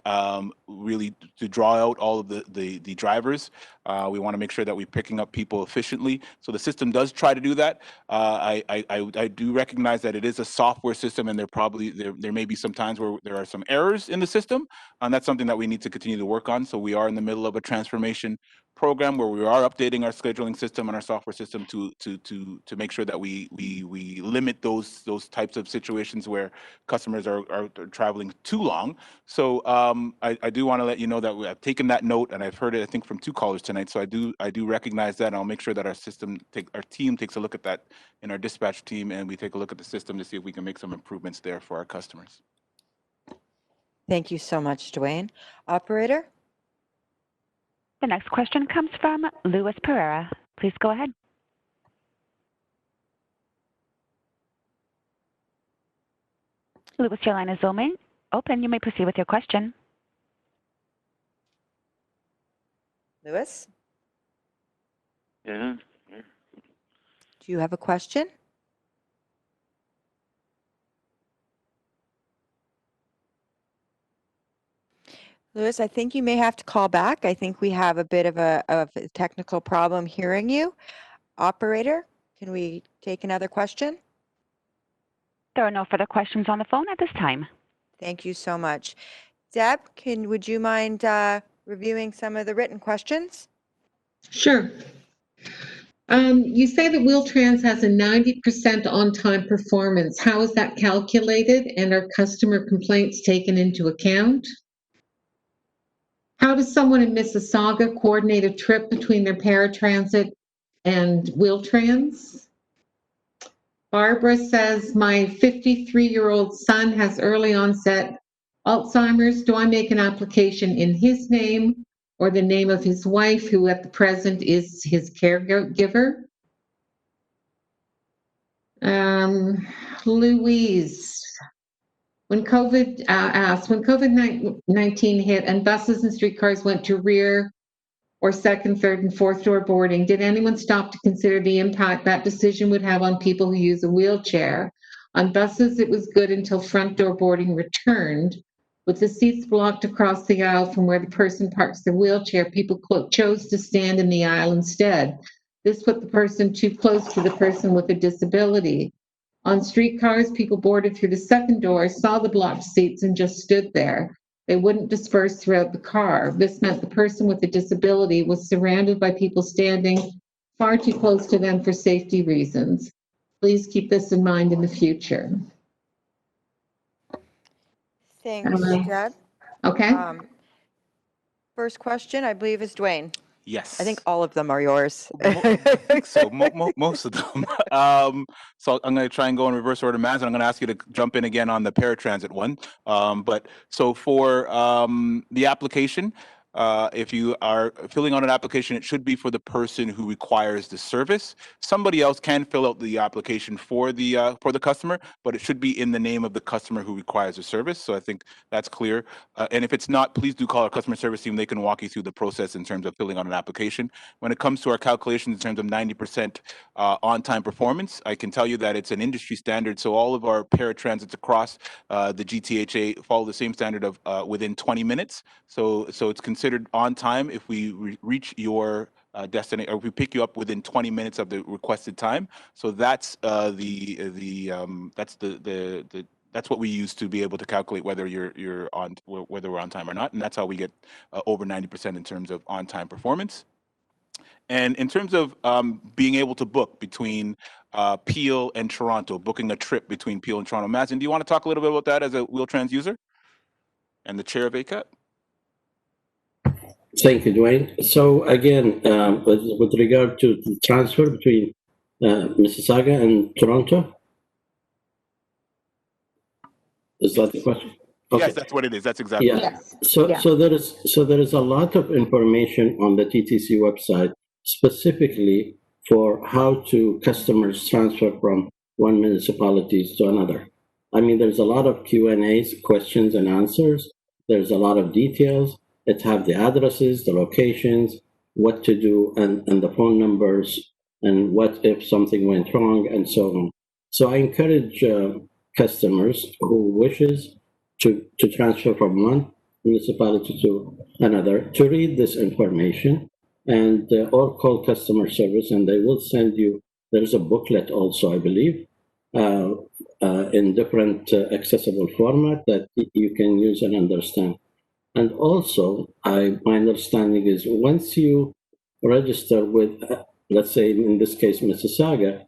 really to draw out all of the drivers. We want to make sure that we're picking up people efficiently. So the system does try to do that. I do recognize that it is a software system, and there may be some times where there are some errors in the system, and that's something that we need to continue to work on. So we are in the middle of a transformation program where we are updating our scheduling system and our software system to make sure that we limit those types of situations where customers are traveling too long. So I do want to let you know that I've taken that note, and I've heard it, I think, from 2 callers tonight. So I do recognize that, and I'll make sure that our team takes a look at that in our dispatch team, and we take a look at the system to see if we can make some improvements there for our customers. Thank you so much, Dwayne. Operator? The next question comes from Luis Pereira. Please go ahead. Luis, your line is open. You may proceed with your question. Luis? Yeah. Do you have a question? Luis, I think you may have to call back. I think we have a bit of a technical problem hearing you. Operator, can we take another question? There are no further questions on the phone at this time. Thank you so much. Deb, would you mind reviewing some of the written questions? Sure. You say that Wheel-Trans has a 90% on-time performance. How is that calculated, and are customer complaints taken into account? How does someone in Mississauga coordinate a trip between their paratransit and Wheel-Trans? Barbara says, my 53-year-old son has early onset Alzheimer's. Do I make an application in his name or the name of his wife, who at the present is his caregiver? Louise, when COVID-19 hit and buses and streetcars went to rear or second, third, and fourth door boarding, did anyone stop to consider the impact that decision would have on people who use a wheelchair? On buses, it was good until front door boarding returned. With the seats blocked across the aisle from where the person parks their wheelchair, people chose to stand in the aisle instead. This put the person too close to the person with a disability. On streetcars, people boarded through the second door, saw the blocked seats, and just stood there. They wouldn't disperse throughout the car. This meant the person with a disability was surrounded by people standing far too close to them for safety reasons. Please keep this in mind in the future. Thanks, Deb. Okay. First question, I believe, is Dwayne. Yes. I think all of them are yours. So most of them. So I'm going to try and go in reverse order, Maz, and I'm going to ask you to jump in again on the paratransit one. But so for the application, if you are filling out an application, it should be for the person who requires the service. Somebody else can fill out the application for the customer, but it should be in the name of the customer who requires the service. So I think that's clear. And if it's not, please do call our customer service team. They can walk you through the process in terms of filling out an application. When it comes to our calculations in terms of 90% on-time performance, I can tell you that it's an industry standard. So all of our paratransits across the GTHA follow the same standard of within 20 minutes. So it's considered on time if we reach your destination, or if we pick you up within 20 minutes of the requested time. So that's that's what we use to be able to calculate whether whether we're on time or not, and that's how we get over 90% in terms of on-time performance. And in terms of being able to book between Peel and Toronto, booking a trip between Peel and Toronto, Mazen, do you want to talk a little bit about that as a Wheel-Trans user and the chair of ACAT? Thank you, Dwayne. So again, with regard to the transfer between Mississauga and Toronto, is that the question? Okay. Yes, that's what it is. That's exactly what it is. So there is a lot of information on the TTC website specifically for how to customers transfer from one municipality to another. I mean, there's a lot of Q&As, questions and answers. There's a lot of details. It have the addresses, the locations, what to do, and the phone numbers, and what if something went wrong, and so on. So I encourage customers who wishes to transfer from one municipality to another to read this information, and or call customer service, and they will send you. There's a booklet also, I believe, in different accessible format that you can use and understand. And also, my understanding is once you register with, let's say in this case, Mississauga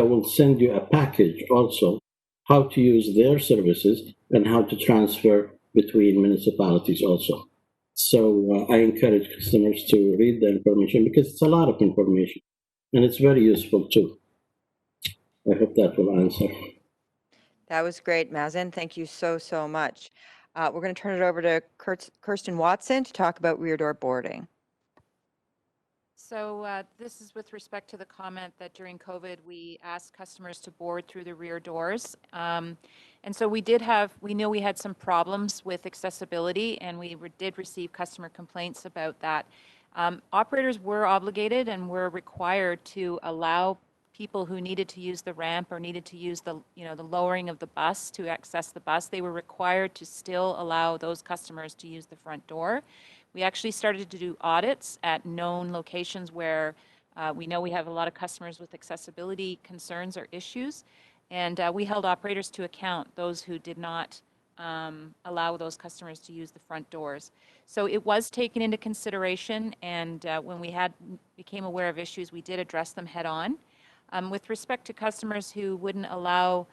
will send you a package also, how to use their services and how to transfer between municipalities also. So I encourage customers to read the information because it's a lot of information and it's very useful too. I hope that will answer. That was great, Mazen. Thank you so much. We're going to turn it over to Kirsten Watson to talk about rear door boarding. So this is with respect to the comment that during COVID, we asked customers to board through the rear doors. And so we know we had some problems with accessibility, and we did receive customer complaints about that. Operators were obligated and were required to allow people who needed to use the ramp or needed to use the lowering of the bus to access the bus. They were required to still allow those customers to use the front door. We actually started to do audits at known locations where we know we have a lot of customers with accessibility concerns or issues, and we held operators to account, those who did not allow those customers to use the front doors. So it was taken into consideration, and when we became aware of issues, we did address them head on. With respect to customers who wouldn't allow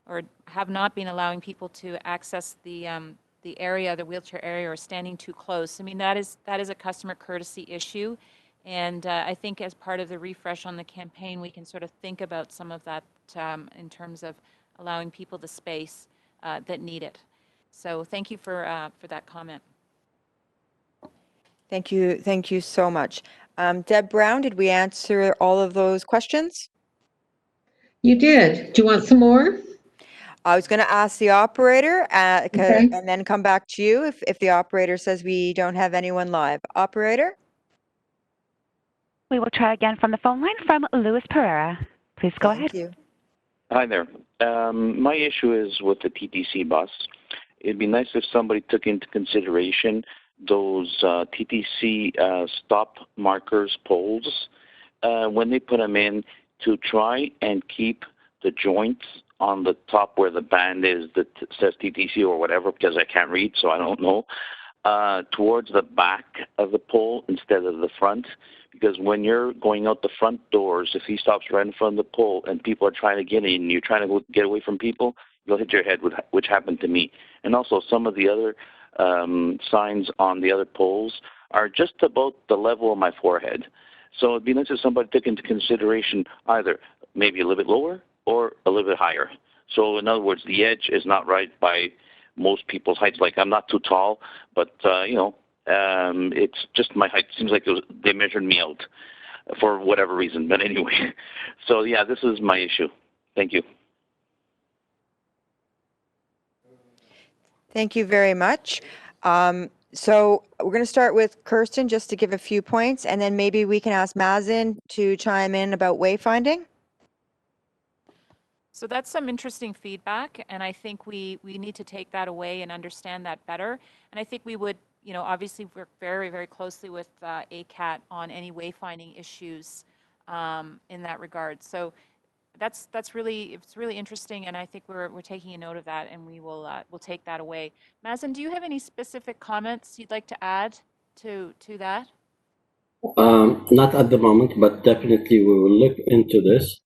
or have not been allowing people to access the area, the wheelchair area, or standing too close, I mean, that is a customer courtesy issue. And I think as part of the refresh on the campaign, we can sort of think about some of that in terms of allowing people the space that need it. So thank you for that comment. Thank you so much. Deb Brown, did we answer all of those questions? You did. Do you want some more? I was going to ask the operator Okay. and then come back to you if the operator says we don't have anyone live. Operator? We will try again from the phone line from Luis Pereira. Please go ahead. Thank you. Hi there. My issue is with the TTC bus. It'd be nice if somebody took into consideration those TTC stop markers poles when they put them in, to try and keep the joints on the top where the band is that says TTC or whatever, because I can't read, so I don't know, towards the back of the pole instead of the front. Because when you're going out the front doors, if he stops right in front of the pole and people are trying to get in and you're trying to get away from people, you'll hit your head, which happened to me. And also some of the other signs on the other poles are just about the level of my forehead. So it'd be nice if somebody took into consideration either maybe a little bit lower or a little bit higher. So in other words, the edge is not right by most people's heights. Like, I'm not too tall, but It's just my height. Seems like they measured me out for whatever reason. But anyway, so yeah, this is my issue. Thank you. Thank you very much. So we're going to start with Kirsten just to give a few points, and then maybe we can ask Mazen to chime in about wayfinding. So that's some interesting feedback, and I think we need to take that away and understand that better. And I think we would, obviously work very, very closely with ACAT on any wayfinding issues in that regard. So it's really interesting, and I think we're taking a note of that, and we'll take that away. Mazen, do you have any specific comments you'd like to add to that? Not at the moment, but definitely we will look into this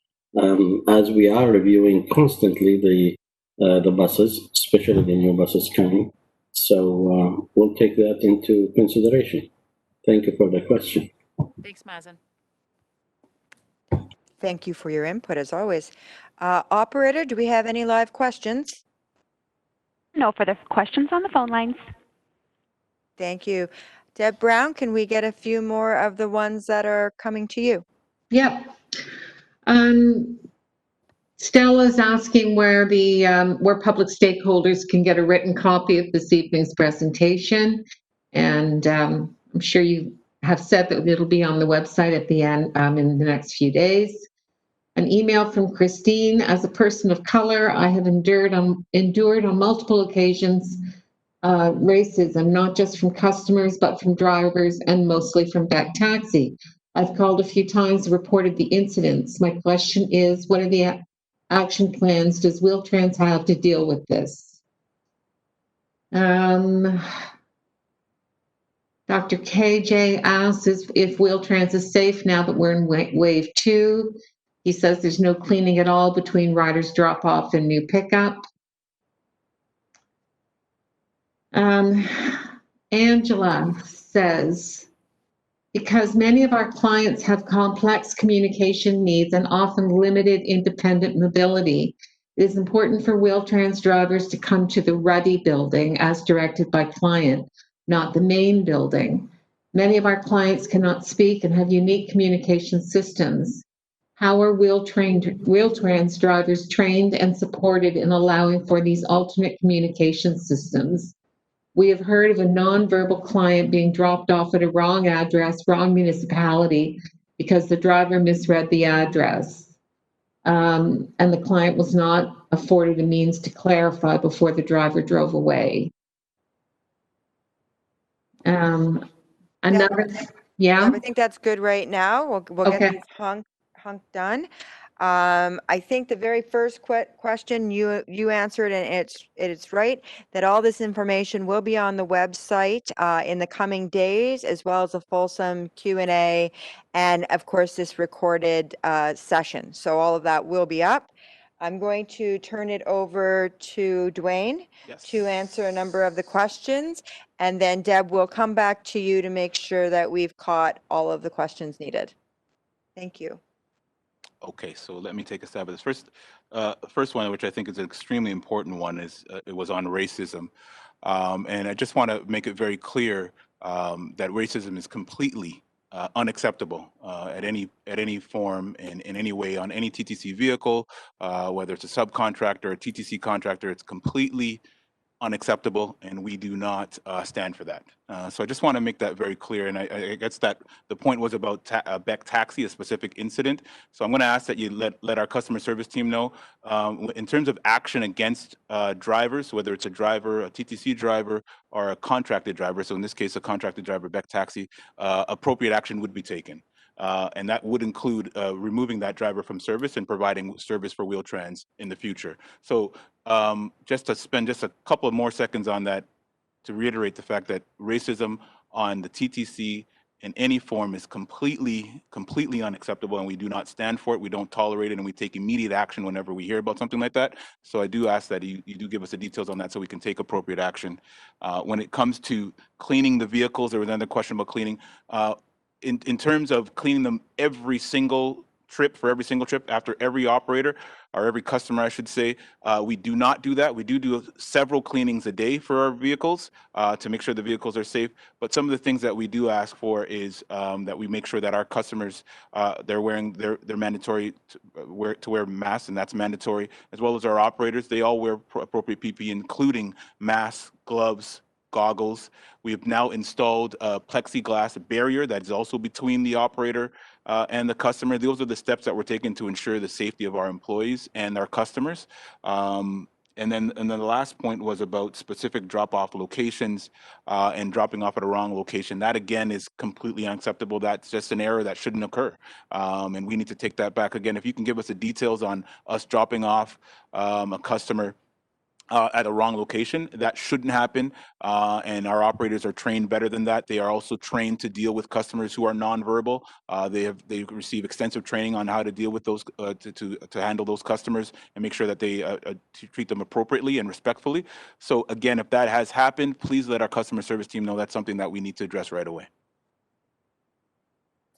as we are reviewing constantly the buses, especially the new buses coming. So we'll take that into consideration. Thank you for the question. Thanks, Mazen. Thank you for your input, as always. Operator, do we have any live questions? No further questions on the phone lines. Thank you. Deb Brown, can we get a few more of the ones that are coming to you? Yep. Stella's asking where where public stakeholders can get a written copy of this evening's presentation. And I'm sure you have said that it'll be on the website at the end in the next few days. An email from Christine: as a person of color, I have endured on multiple occasions racism, not just from customers, but from drivers and mostly from Beck Taxi. I've called a few times, reported the incidents. My question is, what are the action plans does Wheel-Trans have to deal with this? Dr. KJ asks if Wheel-Trans is safe now that we're in wave 2. He says there's no cleaning at all between riders drop off and new pickup. Angela says, because many of our clients have complex communication needs and often limited independent mobility, it is important for Wheel-Trans drivers to come to the Ruddy building as directed by client, not the main building. Many of our clients cannot speak and have unique communication systems. How are Wheel-Trans drivers trained and supported in allowing for these alternate communication systems? We have heard of a nonverbal client being dropped off at a wrong address, wrong municipality, because the driver misread the address. And the client was not afforded a means to clarify before the driver drove away. Another, yeah? I think that's good right now. We'll Okay. get these hunk done. I think the very first question you answered, and it's right, that all this information will be on the website in the coming days, as well as a fulsome Q&A, and of course this recorded session. So all of that will be up. I'm going to turn it over to Dwayne to answer a number of the questions, and then Deb will come back to you to make sure that we've caught all of the questions needed. Thank you. Okay, so let me take a stab at this. First one, which I think is an extremely important one, is it was on racism. And I just want to make it very clear that racism is completely unacceptable at any form, in any way, on any TTC vehicle, whether it's a subcontractor or a TTC contractor. It's completely unacceptable, and we do not stand for that. So I just want to make that very clear. And I guess that the point was about Beck Taxi, a specific incident. So I'm going to ask that you let our customer service team know in terms of action against drivers, whether it's a driver, a TTC driver, or a contracted driver. So in this case, a contracted driver, Beck Taxi, appropriate action would be taken. And that would include removing that driver from service and providing service for Wheel-Trans in the future. So just to spend just a couple of more seconds on that, to reiterate the fact that racism on the TTC in any form is completely unacceptable, and we do not stand for it. We don't tolerate it, and we take immediate action whenever we hear about something like that. So I do ask that you do give us the details on that so we can take appropriate action. When it comes to cleaning the vehicles, there was another question about cleaning. In terms of cleaning them every single trip, for every single trip, after every operator, or every customer, I should say. We do not do that. We do several cleanings a day for our vehicles to make sure the vehicles are safe. But some of the things that we do ask for is that we make sure that our customers, they're wearing their mandatory to wear masks, and that's mandatory, as well as our operators. They all wear appropriate PPE, including masks, gloves, goggles. We have now installed a plexiglass barrier that is also between the operator and the customer. Those are the steps that we're taking to ensure the safety of our employees and our customers. And then the last point was about specific drop-off locations and dropping off at a wrong location. That, again, is completely unacceptable. That's just an error that shouldn't occur. And we need to take that back. Again, if you can give us the details on us dropping off a customer at a wrong location, that shouldn't happen. And our operators are trained better than that. They are also trained to deal with customers who are nonverbal. They receive extensive training on how to deal with those, to handle those customers and make sure that they treat them appropriately and respectfully. So again, if that has happened, please let our customer service team know that's something that we need to address right away.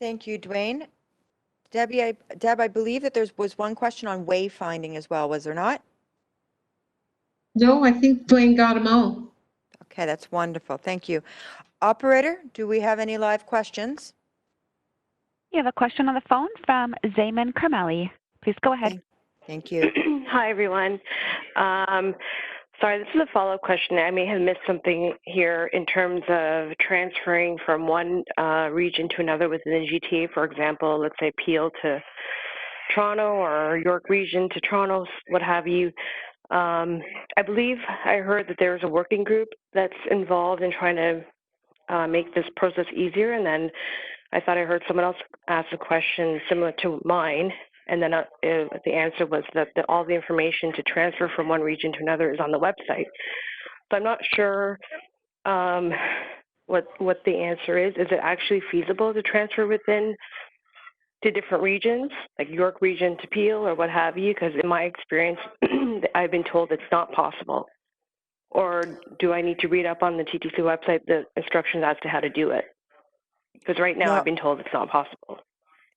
Thank you, Dwayne. Deb, I believe that there was one question on wayfinding as well, was there not? No, I think Dwayne got them all. Okay, that's wonderful. Thank you. Operator, do we have any live questions? You have a question on the phone from Zayman Karmali. Please go ahead. Thank you. Hi, everyone. Sorry, this is a follow-up question. I may have missed something here in terms of transferring from one region to another within the GTA. For example, let's say Peel to Toronto or York region to Toronto, what have you. I believe I heard that there's a working group that's involved in trying to make this process easier, and then I thought I heard someone else ask a question similar to mine, and then the answer was that all the information to transfer from one region to another is on the website. So I'm not sure what the answer is. Is it actually feasible to transfer within to different regions, like York region to Peel or what have you? Because in my experience, I've been told it's not possible. Or do I need to read up on the TTC website the instructions as to how to do it? Because right now I've been told it's not possible.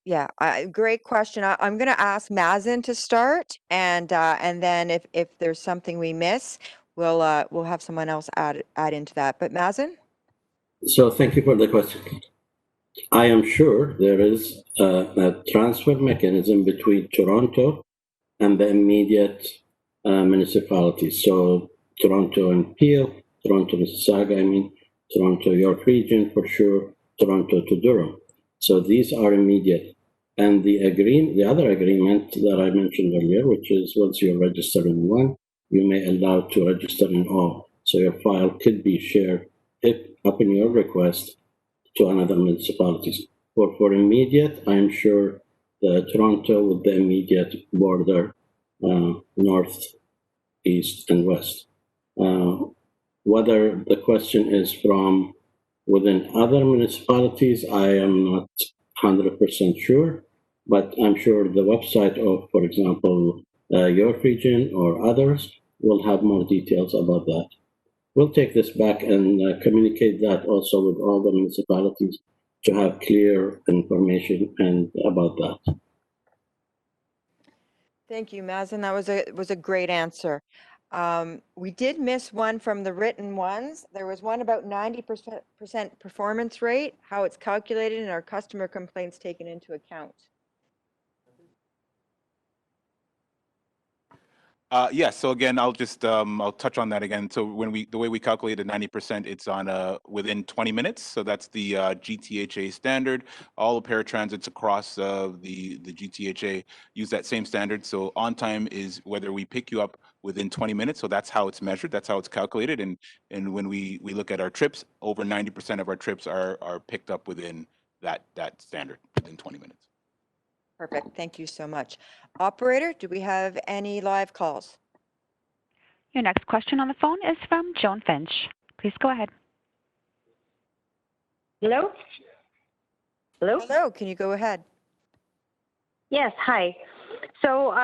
Yeah, great question. I'm going to ask Mazen to start, and then if there's something we miss, we'll have someone else add into that. But Mazen? So thank you for the question. I am sure there is a transfer mechanism between Toronto and the immediate municipalities. So Toronto and Peel, Toronto, Mississauga, Toronto, York region for sure, Toronto to Durham. So these are immediate. And the other agreement that I mentioned earlier, which is once you're registered in one, you may allow to register in all. So your file could be shared upon your request to another municipalities. For immediate, I'm sure the Toronto with the immediate border, north, east, and west. Whether the question is from within other municipalities, I am not 100% sure, but I'm sure the website of, for example, York region or others will have more details about that. We'll take this back and communicate that also with all the municipalities to have clear information and about that. Thank you, Mazen. That was a great answer. We did miss one from the written ones. There was one about 90% performance rate, how it's calculated, and our customer complaints taken into account. Yes. So again, I'll just I'll touch on that again. So the way we calculated 90%, it's on within 20 minutes. So that's the GTHA standard. All the paratransits across the GTHA use that same standard. So on time is whether we pick you up within 20 minutes. So that's how it's measured. That's how it's calculated. And when we look at our trips, over 90% of our trips are picked up within that standard within 20 minutes. Perfect. Thank you so much. Operator, do we have any live calls? Your next question on the phone is from Joan Finch. Please go ahead. Hello? Hello? Hello, can you go ahead? Yes, hi. So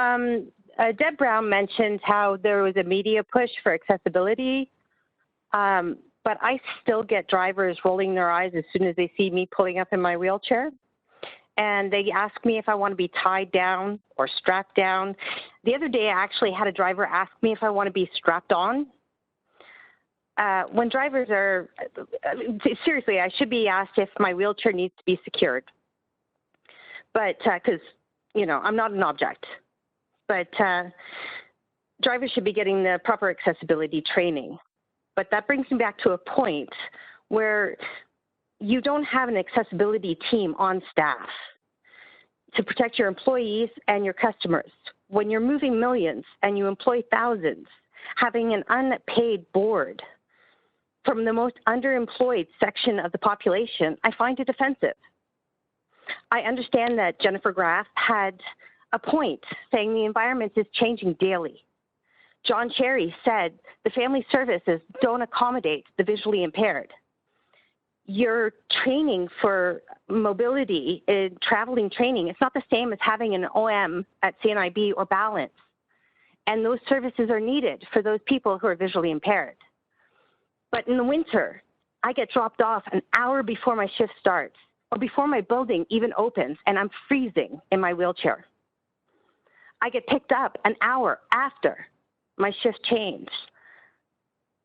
Deb Brown mentioned how there was a media push for accessibility, but I still get drivers rolling their eyes as soon as they see me pulling up in my wheelchair. and they ask me if I want to be tied down or strapped down. The other day, I actually had a driver ask me if I want to be strapped on. When drivers are, seriously, I should be asked if my wheelchair needs to be secured. But, because, you know, I'm not an object. But drivers should be getting the proper accessibility training. But that brings me back to a point where you don't have an accessibility team on staff to protect your employees and your customers. When you're moving millions and you employ thousands, having an unpaid board from the most underemployed section of the population, I find it offensive. I understand that Jennifer Graff had a point saying the environment is changing daily. John Cherry said the family services don't accommodate the visually impaired. Your training for mobility, traveling training, it's not the same as having an OM at CNIB or Balance. And those services are needed for those people who are visually impaired. But in the winter, I get dropped off an hour before my shift starts or before my building even opens, and I'm freezing in my wheelchair. I get picked up an hour after my shift changed.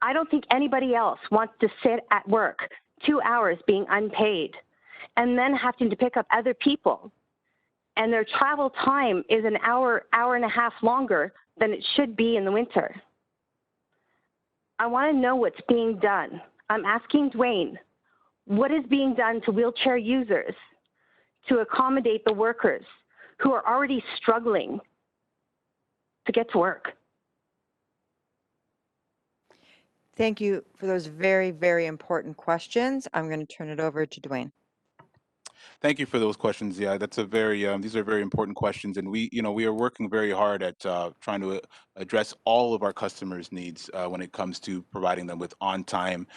I don't think anybody else wants to sit at work 2 hours being unpaid and then having to pick up other people. And their travel time is an hour, hour and a half longer than it should be in the winter. I want to know what's being done. I'm asking Dwayne, what is being done to wheelchair users to accommodate the workers who are already struggling to get to work? Thank you for those very, very important questions. I'm going to turn it over to Dwayne. Thank you for those questions. Yeah, that's a very these are very important questions, and we are working very hard at trying to address all of our customers' needs when it comes to providing them with on-time,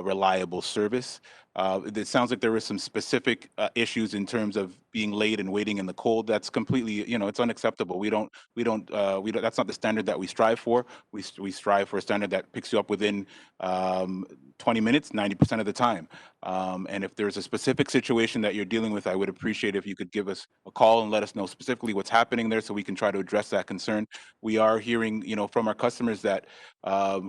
reliable service. It sounds like there were some specific issues in terms of being late and waiting in the cold. That's completely, it's unacceptable. That's not the standard that we strive for. We strive for a standard that picks you up within 20 minutes, 90% of the time. And if there's a specific situation that you're dealing with, I would appreciate if you could give us a call and let us know specifically what's happening there so we can try to address that concern. We are hearing, from our customers that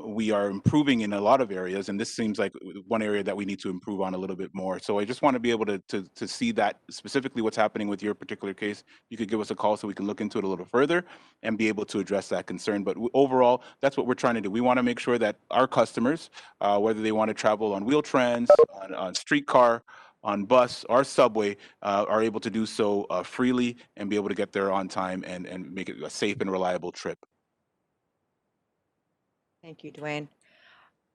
we are improving in a lot of areas, and this seems like one area that we need to improve on a little bit more. So I just want to be able to see that specifically what's happening with your particular case. You could give us a call so we can look into it a little further and be able to address that concern. But overall, that's what we're trying to do. We want to make sure that our customers, whether they want to travel on Wheel-Trans, on streetcar, on bus or subway, are able to do so freely and be able to get there on time and make it a safe and reliable trip. Thank you, Dwayne.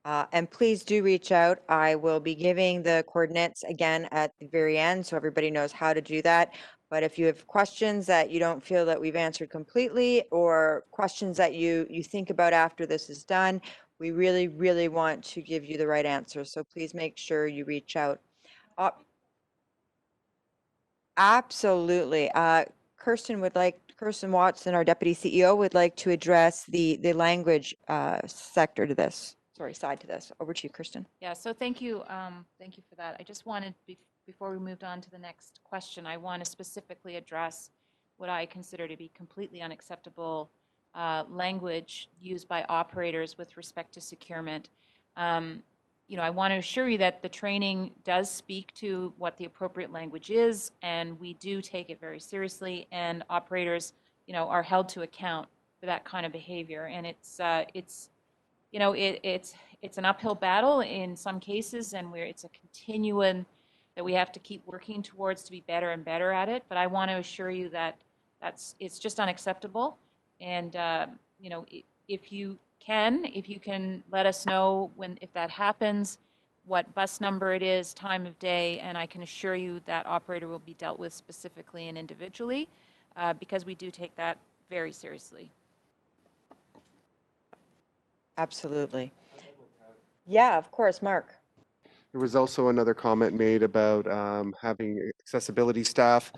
And please do reach out. I will be giving the coordinates again at the very end so everybody knows how to do that. But if you have questions that you don't feel that we've answered completely or questions that you think about after this is done, we really, really want to give you the right answer. So please make sure you reach out. Absolutely. Kirsten Watson, our Deputy CEO, would like to address the language sector to this. Side to this. Over to you, Kirsten. Yeah, so thank you for that. I just wanted, before we moved on to the next question, I want to specifically address what I consider to be completely unacceptable language used by operators with respect to securement. I want to assure you that the training does speak to what the appropriate language is, and we do take it very seriously, and operators, are held to account for that kind of behavior. And it's an uphill battle in some cases, and it's a continuum that we have to keep working towards to be better and better at it. But I want to assure you that it's just unacceptable. And if you can let us know if that happens, what bus number it is, time of day, and I can assure you that operator will be dealt with specifically and individually, because we do take that very seriously. Absolutely. Yeah, of course, Mark. There was also another comment made about having accessibility staff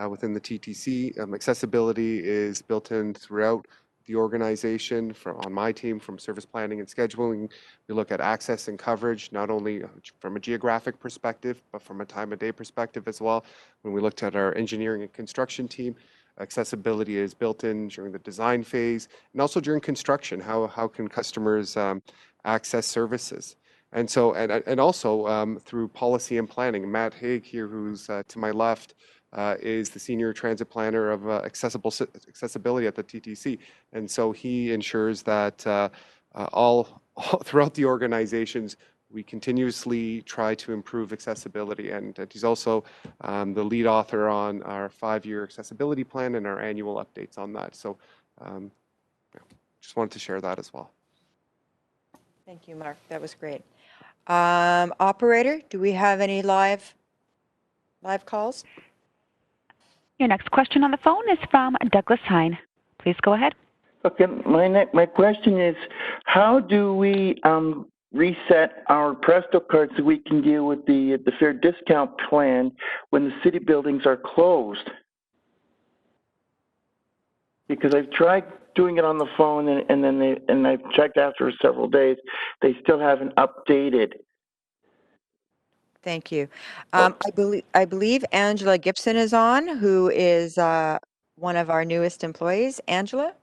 within the TTC. Accessibility is built in throughout the organization on my team from service planning and scheduling. We look at access and coverage, not only from a geographic perspective, but from a time of day perspective as well. When we looked at our engineering and construction team, accessibility is built in during the design phase and also during construction. How can customers access services? And so, and also through policy and planning. Matt Haig here, who's to my left, is the senior transit planner of accessibility at the TTC. And so he ensures that all throughout the organizations, we continuously try to improve accessibility. And he's also the lead author on our 5-year accessibility plan and our annual updates on that. So just wanted to share that as well. Thank you, Mark. That was great. Operator, do we have any live calls? Your next question on the phone is from Douglas Hine. Please go ahead. Okay, my question is, how do we reset our Presto card so we can deal with the fare discount plan when the city buildings are closed? Because I've tried doing it on the phone and I've checked after several days, they still haven't updated. Thank you. I believe Angela Gibson is on, who is one of our newest employees. Angela?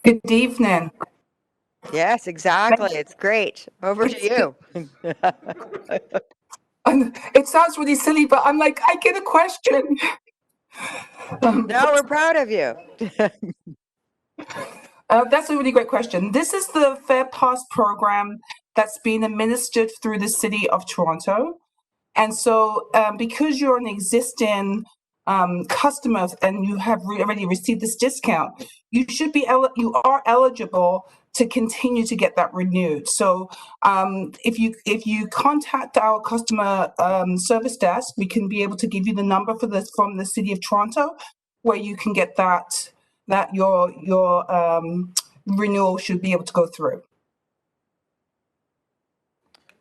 Good evening. Yes, exactly. It's great. Over to you. It sounds really silly, but I'm like, I get a question. No, we're proud of you. That's a really great question. This is the Fare Pass program that's being administered through the City of Toronto. And so because you're an existing customer and you have already received this discount, you should be you are eligible to continue to get that renewed. So if you contact our customer service desk, we can be able to give you the number for this from the City of Toronto, where you can get that your renewal should be able to go through.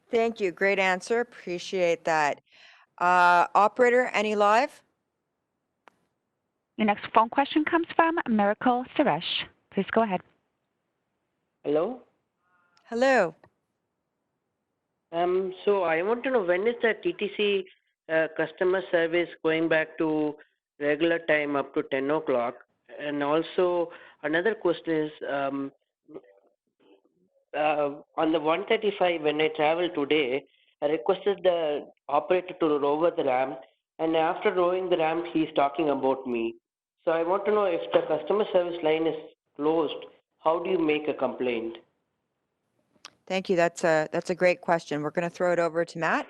Thank you. Great answer. Appreciate that. Operator, any live? Your next phone question comes from Miracle Suresh. Please go ahead. Hello? Hello. So I want to know, when is the TTC customer service going back to regular time up to 10 o'clock? And also another question is, on the 135, when I traveled today, I requested the operator to lower the ramp, and after lowering the ramp, he's talking about me. So I want to know, if the customer service line is closed, how do you make a complaint? Thank you. That's a great question. We're going to throw it over to Matt.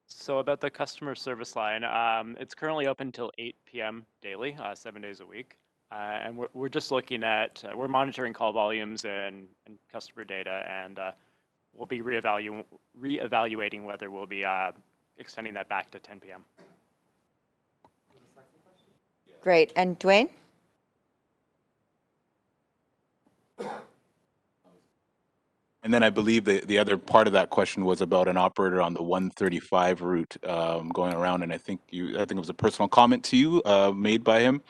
So about the customer service line, it's currently open until 8 p.m. daily, 7 days a week. And we're just looking at, we're monitoring call volumes and customer data, and we'll be reevaluating whether we'll be extending that back to 10 p.m. Great. And Dwayne? And then I believe the other part of that question was about an operator on the 135 route going around, and I think it was a personal comment to you made by him.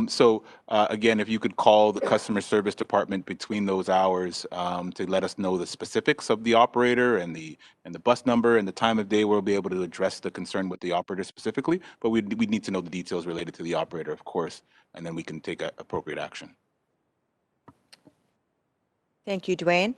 So again, if you could call the customer service department between those hours to let us know the specifics of the operator and the bus number and the time of day, we'll be able to address the concern with the operator specifically. But we need to know the details related to the operator, of course, and then we can take appropriate action. Thank you, Dwayne.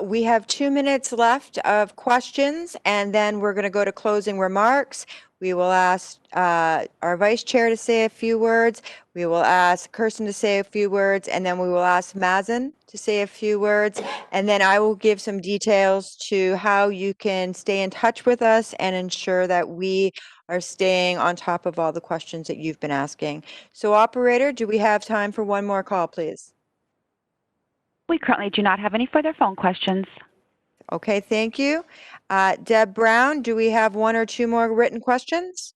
We have 2 minutes left of questions, and then we're going to go to closing remarks. We will ask our vice chair to say a few words. We will ask Kirsten to say a few words, and then we will ask Mazen to say a few words. And then I will give some details to how you can stay in touch with us and ensure that we are staying on top of all the questions that you've been asking. So operator, do we have time for one more call, please? We currently do not have any further phone questions. Okay, thank you. Deb Brown, do we have 1 or 2 more written questions?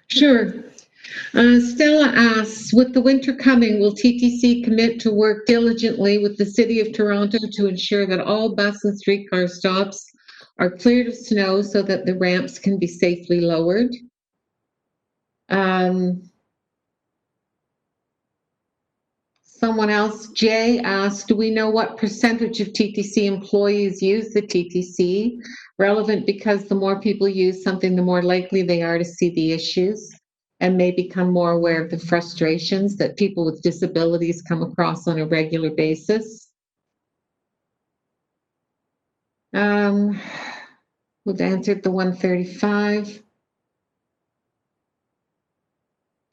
Sure. Stella asks, with the winter coming, will TTC commit to work diligently with the City of Toronto to ensure that all bus and streetcar stops are cleared of snow so that the ramps can be safely lowered? someone else, Jay asked, do we know what percentage of TTC employees use the TTC? Relevant because the more people use something, the more likely they are to see the issues and may become more aware of the frustrations that people with disabilities come across on a regular basis. We've answered the 135.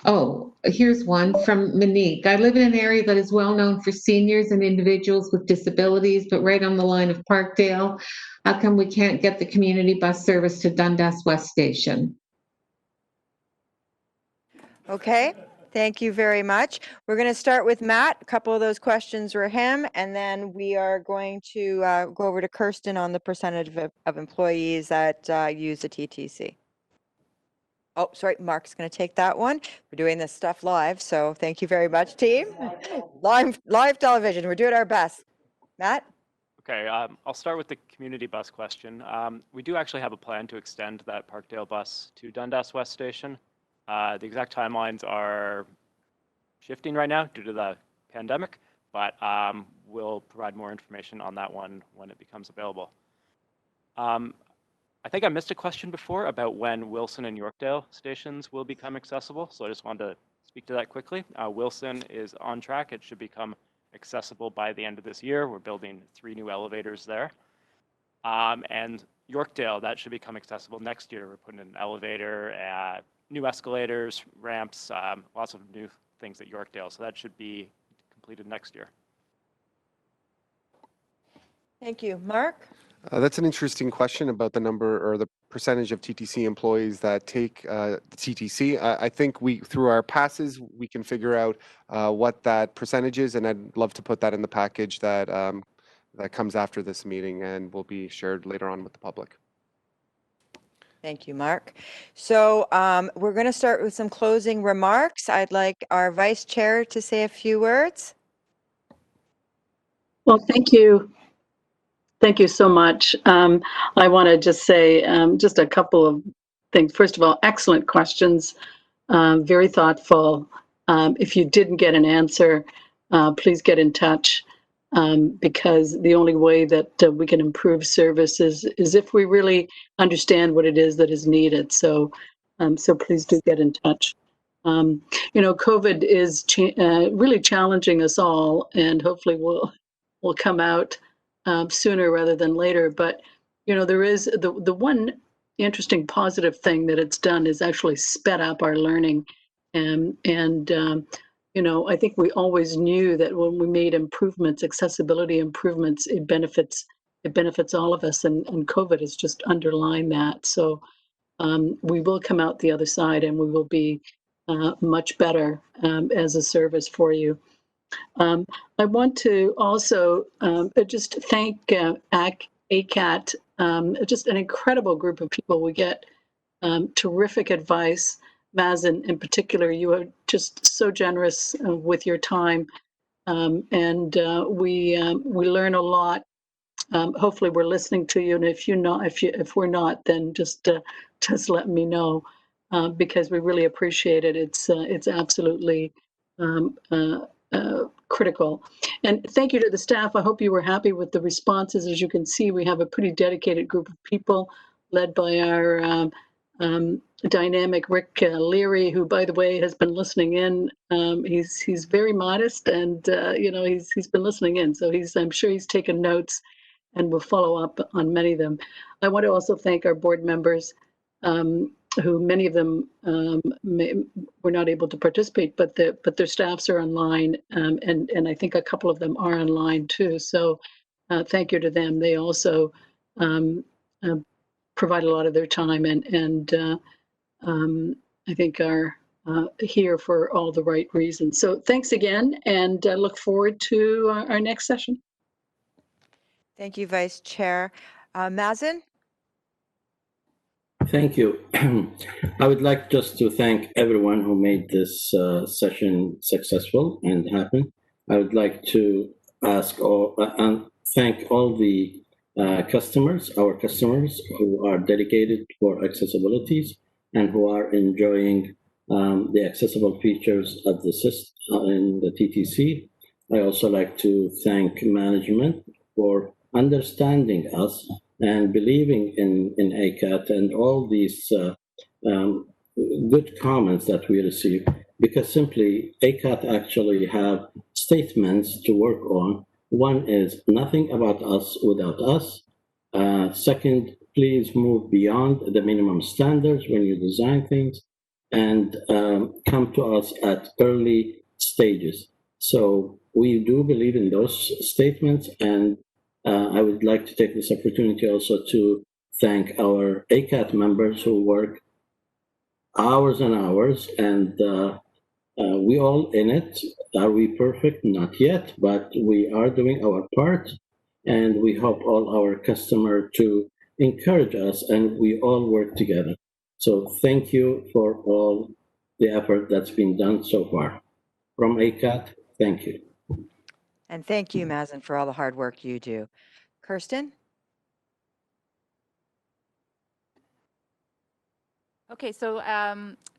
Oh, here's one from Monique. I live in an area that is well known for seniors and individuals with disabilities, but right on the line of Parkdale. How come we can't get the community bus service to Dundas West Station? Okay, thank you very much. We're going to start with Matt. A couple of those questions were him, and then we are going to go over to Kirsten on the percentage of employees that use the TTC. Oh, sorry, Mark's going to take that one. We're doing this stuff live, so thank you very much, team. Live television, we're doing our best. Matt? Okay, I'll start with the community bus question. We do actually have a plan to extend that Parkdale bus to Dundas West Station. The exact timelines are shifting right now due to the pandemic, but we'll provide more information on that one when it becomes available. I think I missed a question before about when Wilson and Yorkdale stations will become accessible, so I just wanted to speak to that quickly. Wilson is on track. It should become accessible by the end of this year. We're building 3 new elevators there. And Yorkdale, that should become accessible next year. We're putting in an elevator, new escalators, ramps, lots of new things at Yorkdale. So that should be completed next year. Thank you. Mark? That's an interesting question about the number or the percentage of TTC employees that take the TTC. I think through our passes, we can figure out what that percentage is, and I'd love to put that in the package that that comes after this meeting and will be shared later on with the public. Thank you, Mark. So we're going to start with some closing remarks. I'd like our Vice Chair to say a few words. Well, thank you. Thank you so much. I want to just say just a couple of things. First of all, excellent questions, very thoughtful. If you didn't get an answer, please get in touch because the only way that we can improve services is if we really understand what it is that is needed. So, so please do get in touch. You know, COVID is really challenging us all, and hopefully we'll come out sooner rather than later. But, you know, there is the one interesting positive thing that it's done is actually sped up our learning. And you know, I think we always knew that when we made improvements, accessibility improvements, it benefits all of us. And COVID has just underlined that. So we will come out the other side and we will be much better as a service for you. I want to also just thank ACAT, just an incredible group of people. We get terrific advice. Mazen, in particular, you are just so generous with your time, and we learn a lot. Hopefully, we're listening to you, and if we're not, then just let me know because we really appreciate it. It's absolutely critical. And thank you to the staff. I hope you were happy with the responses. As you can see, we have a pretty dedicated group of people led by our dynamic Rick Leary, who, by the way, has been listening in. He's very modest, and you know, he's been listening in. So I'm sure he's taken notes, and will follow up on many of them. I want to also thank our board members, who many of them were not able to participate, but their staffs are online, and I think a couple of them are online too. So thank you to them. They also provide a lot of their time and I think are here for all the right reasons. So thanks again, and look forward to our next session. Thank you, Vice Chair. Mazen? Thank you. I would like just to thank everyone who made this session successful and happen. I would like to thank all the our customers who are dedicated for accessibilities and who are enjoying the accessible features of the system in the TTC. I also like to thank management for understanding us and believing in ACAT and all these good comments that we receive, because simply ACAT actually have statements to work on. One is nothing about us without us. Second, please move beyond the minimum standards when you design things, and come to us at early stages. So we do believe in those statements, and I would like to take this opportunity also to thank our ACAT members who work hours and hours, and we all in it. Are we perfect? Not yet, but we are doing our part, and we hope all our customer to encourage us, and we all work together. So thank you for all the effort that's been done so far. From ACAT, thank you. And thank you, Mazen, for all the hard work you do. Kirsten? Okay, so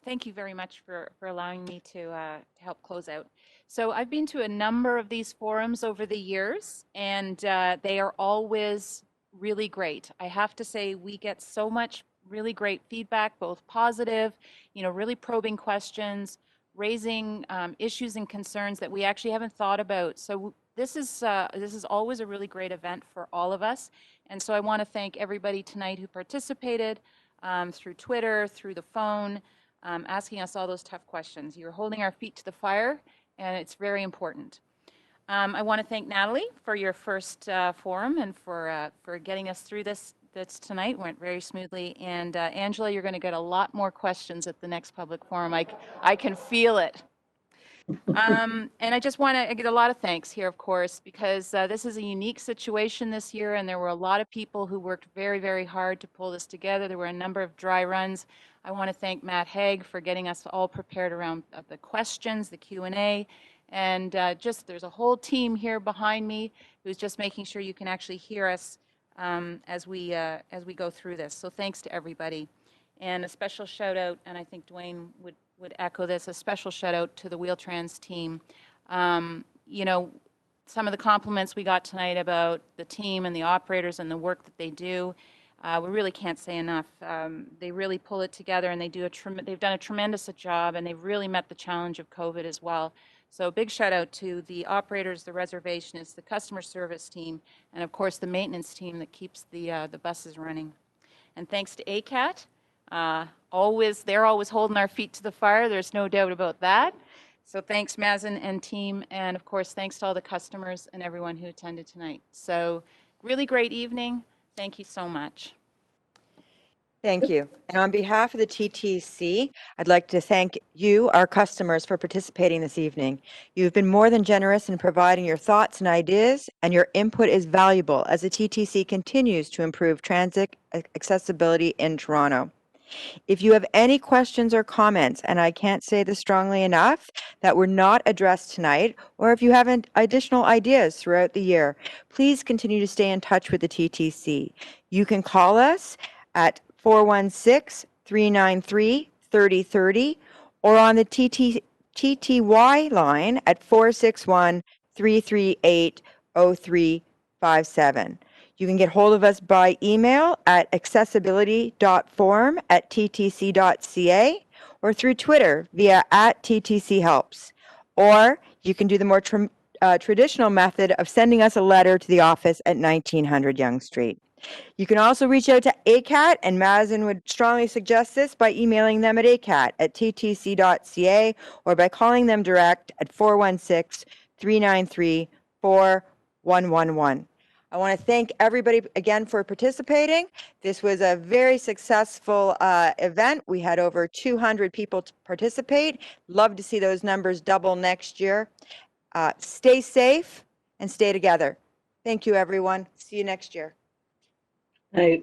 thank you very much for allowing me to help close out. So I've been to a number of these forums over the years, and they are always really great. I have to say we get so much really great feedback, both positive, really probing questions, raising issues and concerns that we actually haven't thought about. So this is always a really great event for all of us. And so I want to thank everybody tonight who participated, through Twitter, through the phone, asking us all those tough questions. You're holding our feet to the fire, and it's very important. I want to thank Natalie for your first forum and for getting us through this tonight. Went very smoothly. And Angela, you're going to get a lot more questions at the next public forum. I can feel it. And I just want to get a lot of thanks here, of course, because this is a unique situation this year, and there were a lot of people who worked very, very hard to pull this together. There were a number of dry runs. I want to thank Matt Haig for getting us all prepared around the questions, the Q&A, and just there's a whole team here behind me who's just making sure you can actually hear us as we go through this. So thanks to everybody. And a special shout out, and I think Dwayne would echo this, a special shout out to the Wheel-Trans team. Some of the compliments we got tonight about the team and the operators and the work that they do, we really can't say enough. They really pull it together, and they've done a tremendous job, and they've really met the challenge of COVID as well. So big shout out to the operators, the reservationists, the customer service team, and of course the maintenance team that keeps the buses running. And thanks to ACAT. They're always holding our feet to the fire. There's no doubt about that. So thanks, Mazen and team. And of course, thanks to all the customers and everyone who attended tonight. So really great evening. Thank you so much. Thank you. And on behalf of the TTC, I'd like to thank you, our customers, for participating this evening. You've been more than generous in providing your thoughts and ideas, and your input is valuable as the TTC continues to improve transit accessibility in Toronto. If you have any questions or comments, and I can't say this strongly enough, that were not addressed tonight, or if you have additional ideas throughout the year, please continue to stay in touch with the TTC. You can call us at 416-393-3030 or on the TTY line at 461-338-0357. You can get hold of us by email at accessibility.forum@ttc.ca or through Twitter via @TTChelps. Or you can do the more traditional method of sending us a letter to the office at 1900 Yonge Street. You can also reach out to ACAT, and Mazen would strongly suggest this by emailing them at acat@ttc.ca or by calling them direct at 416-393-4111. I want to thank everybody again for participating. This was a very successful event. We had over 200 people participate. Love to see those numbers double next year. Stay safe and stay together. Thank you, everyone. See you next year. Right.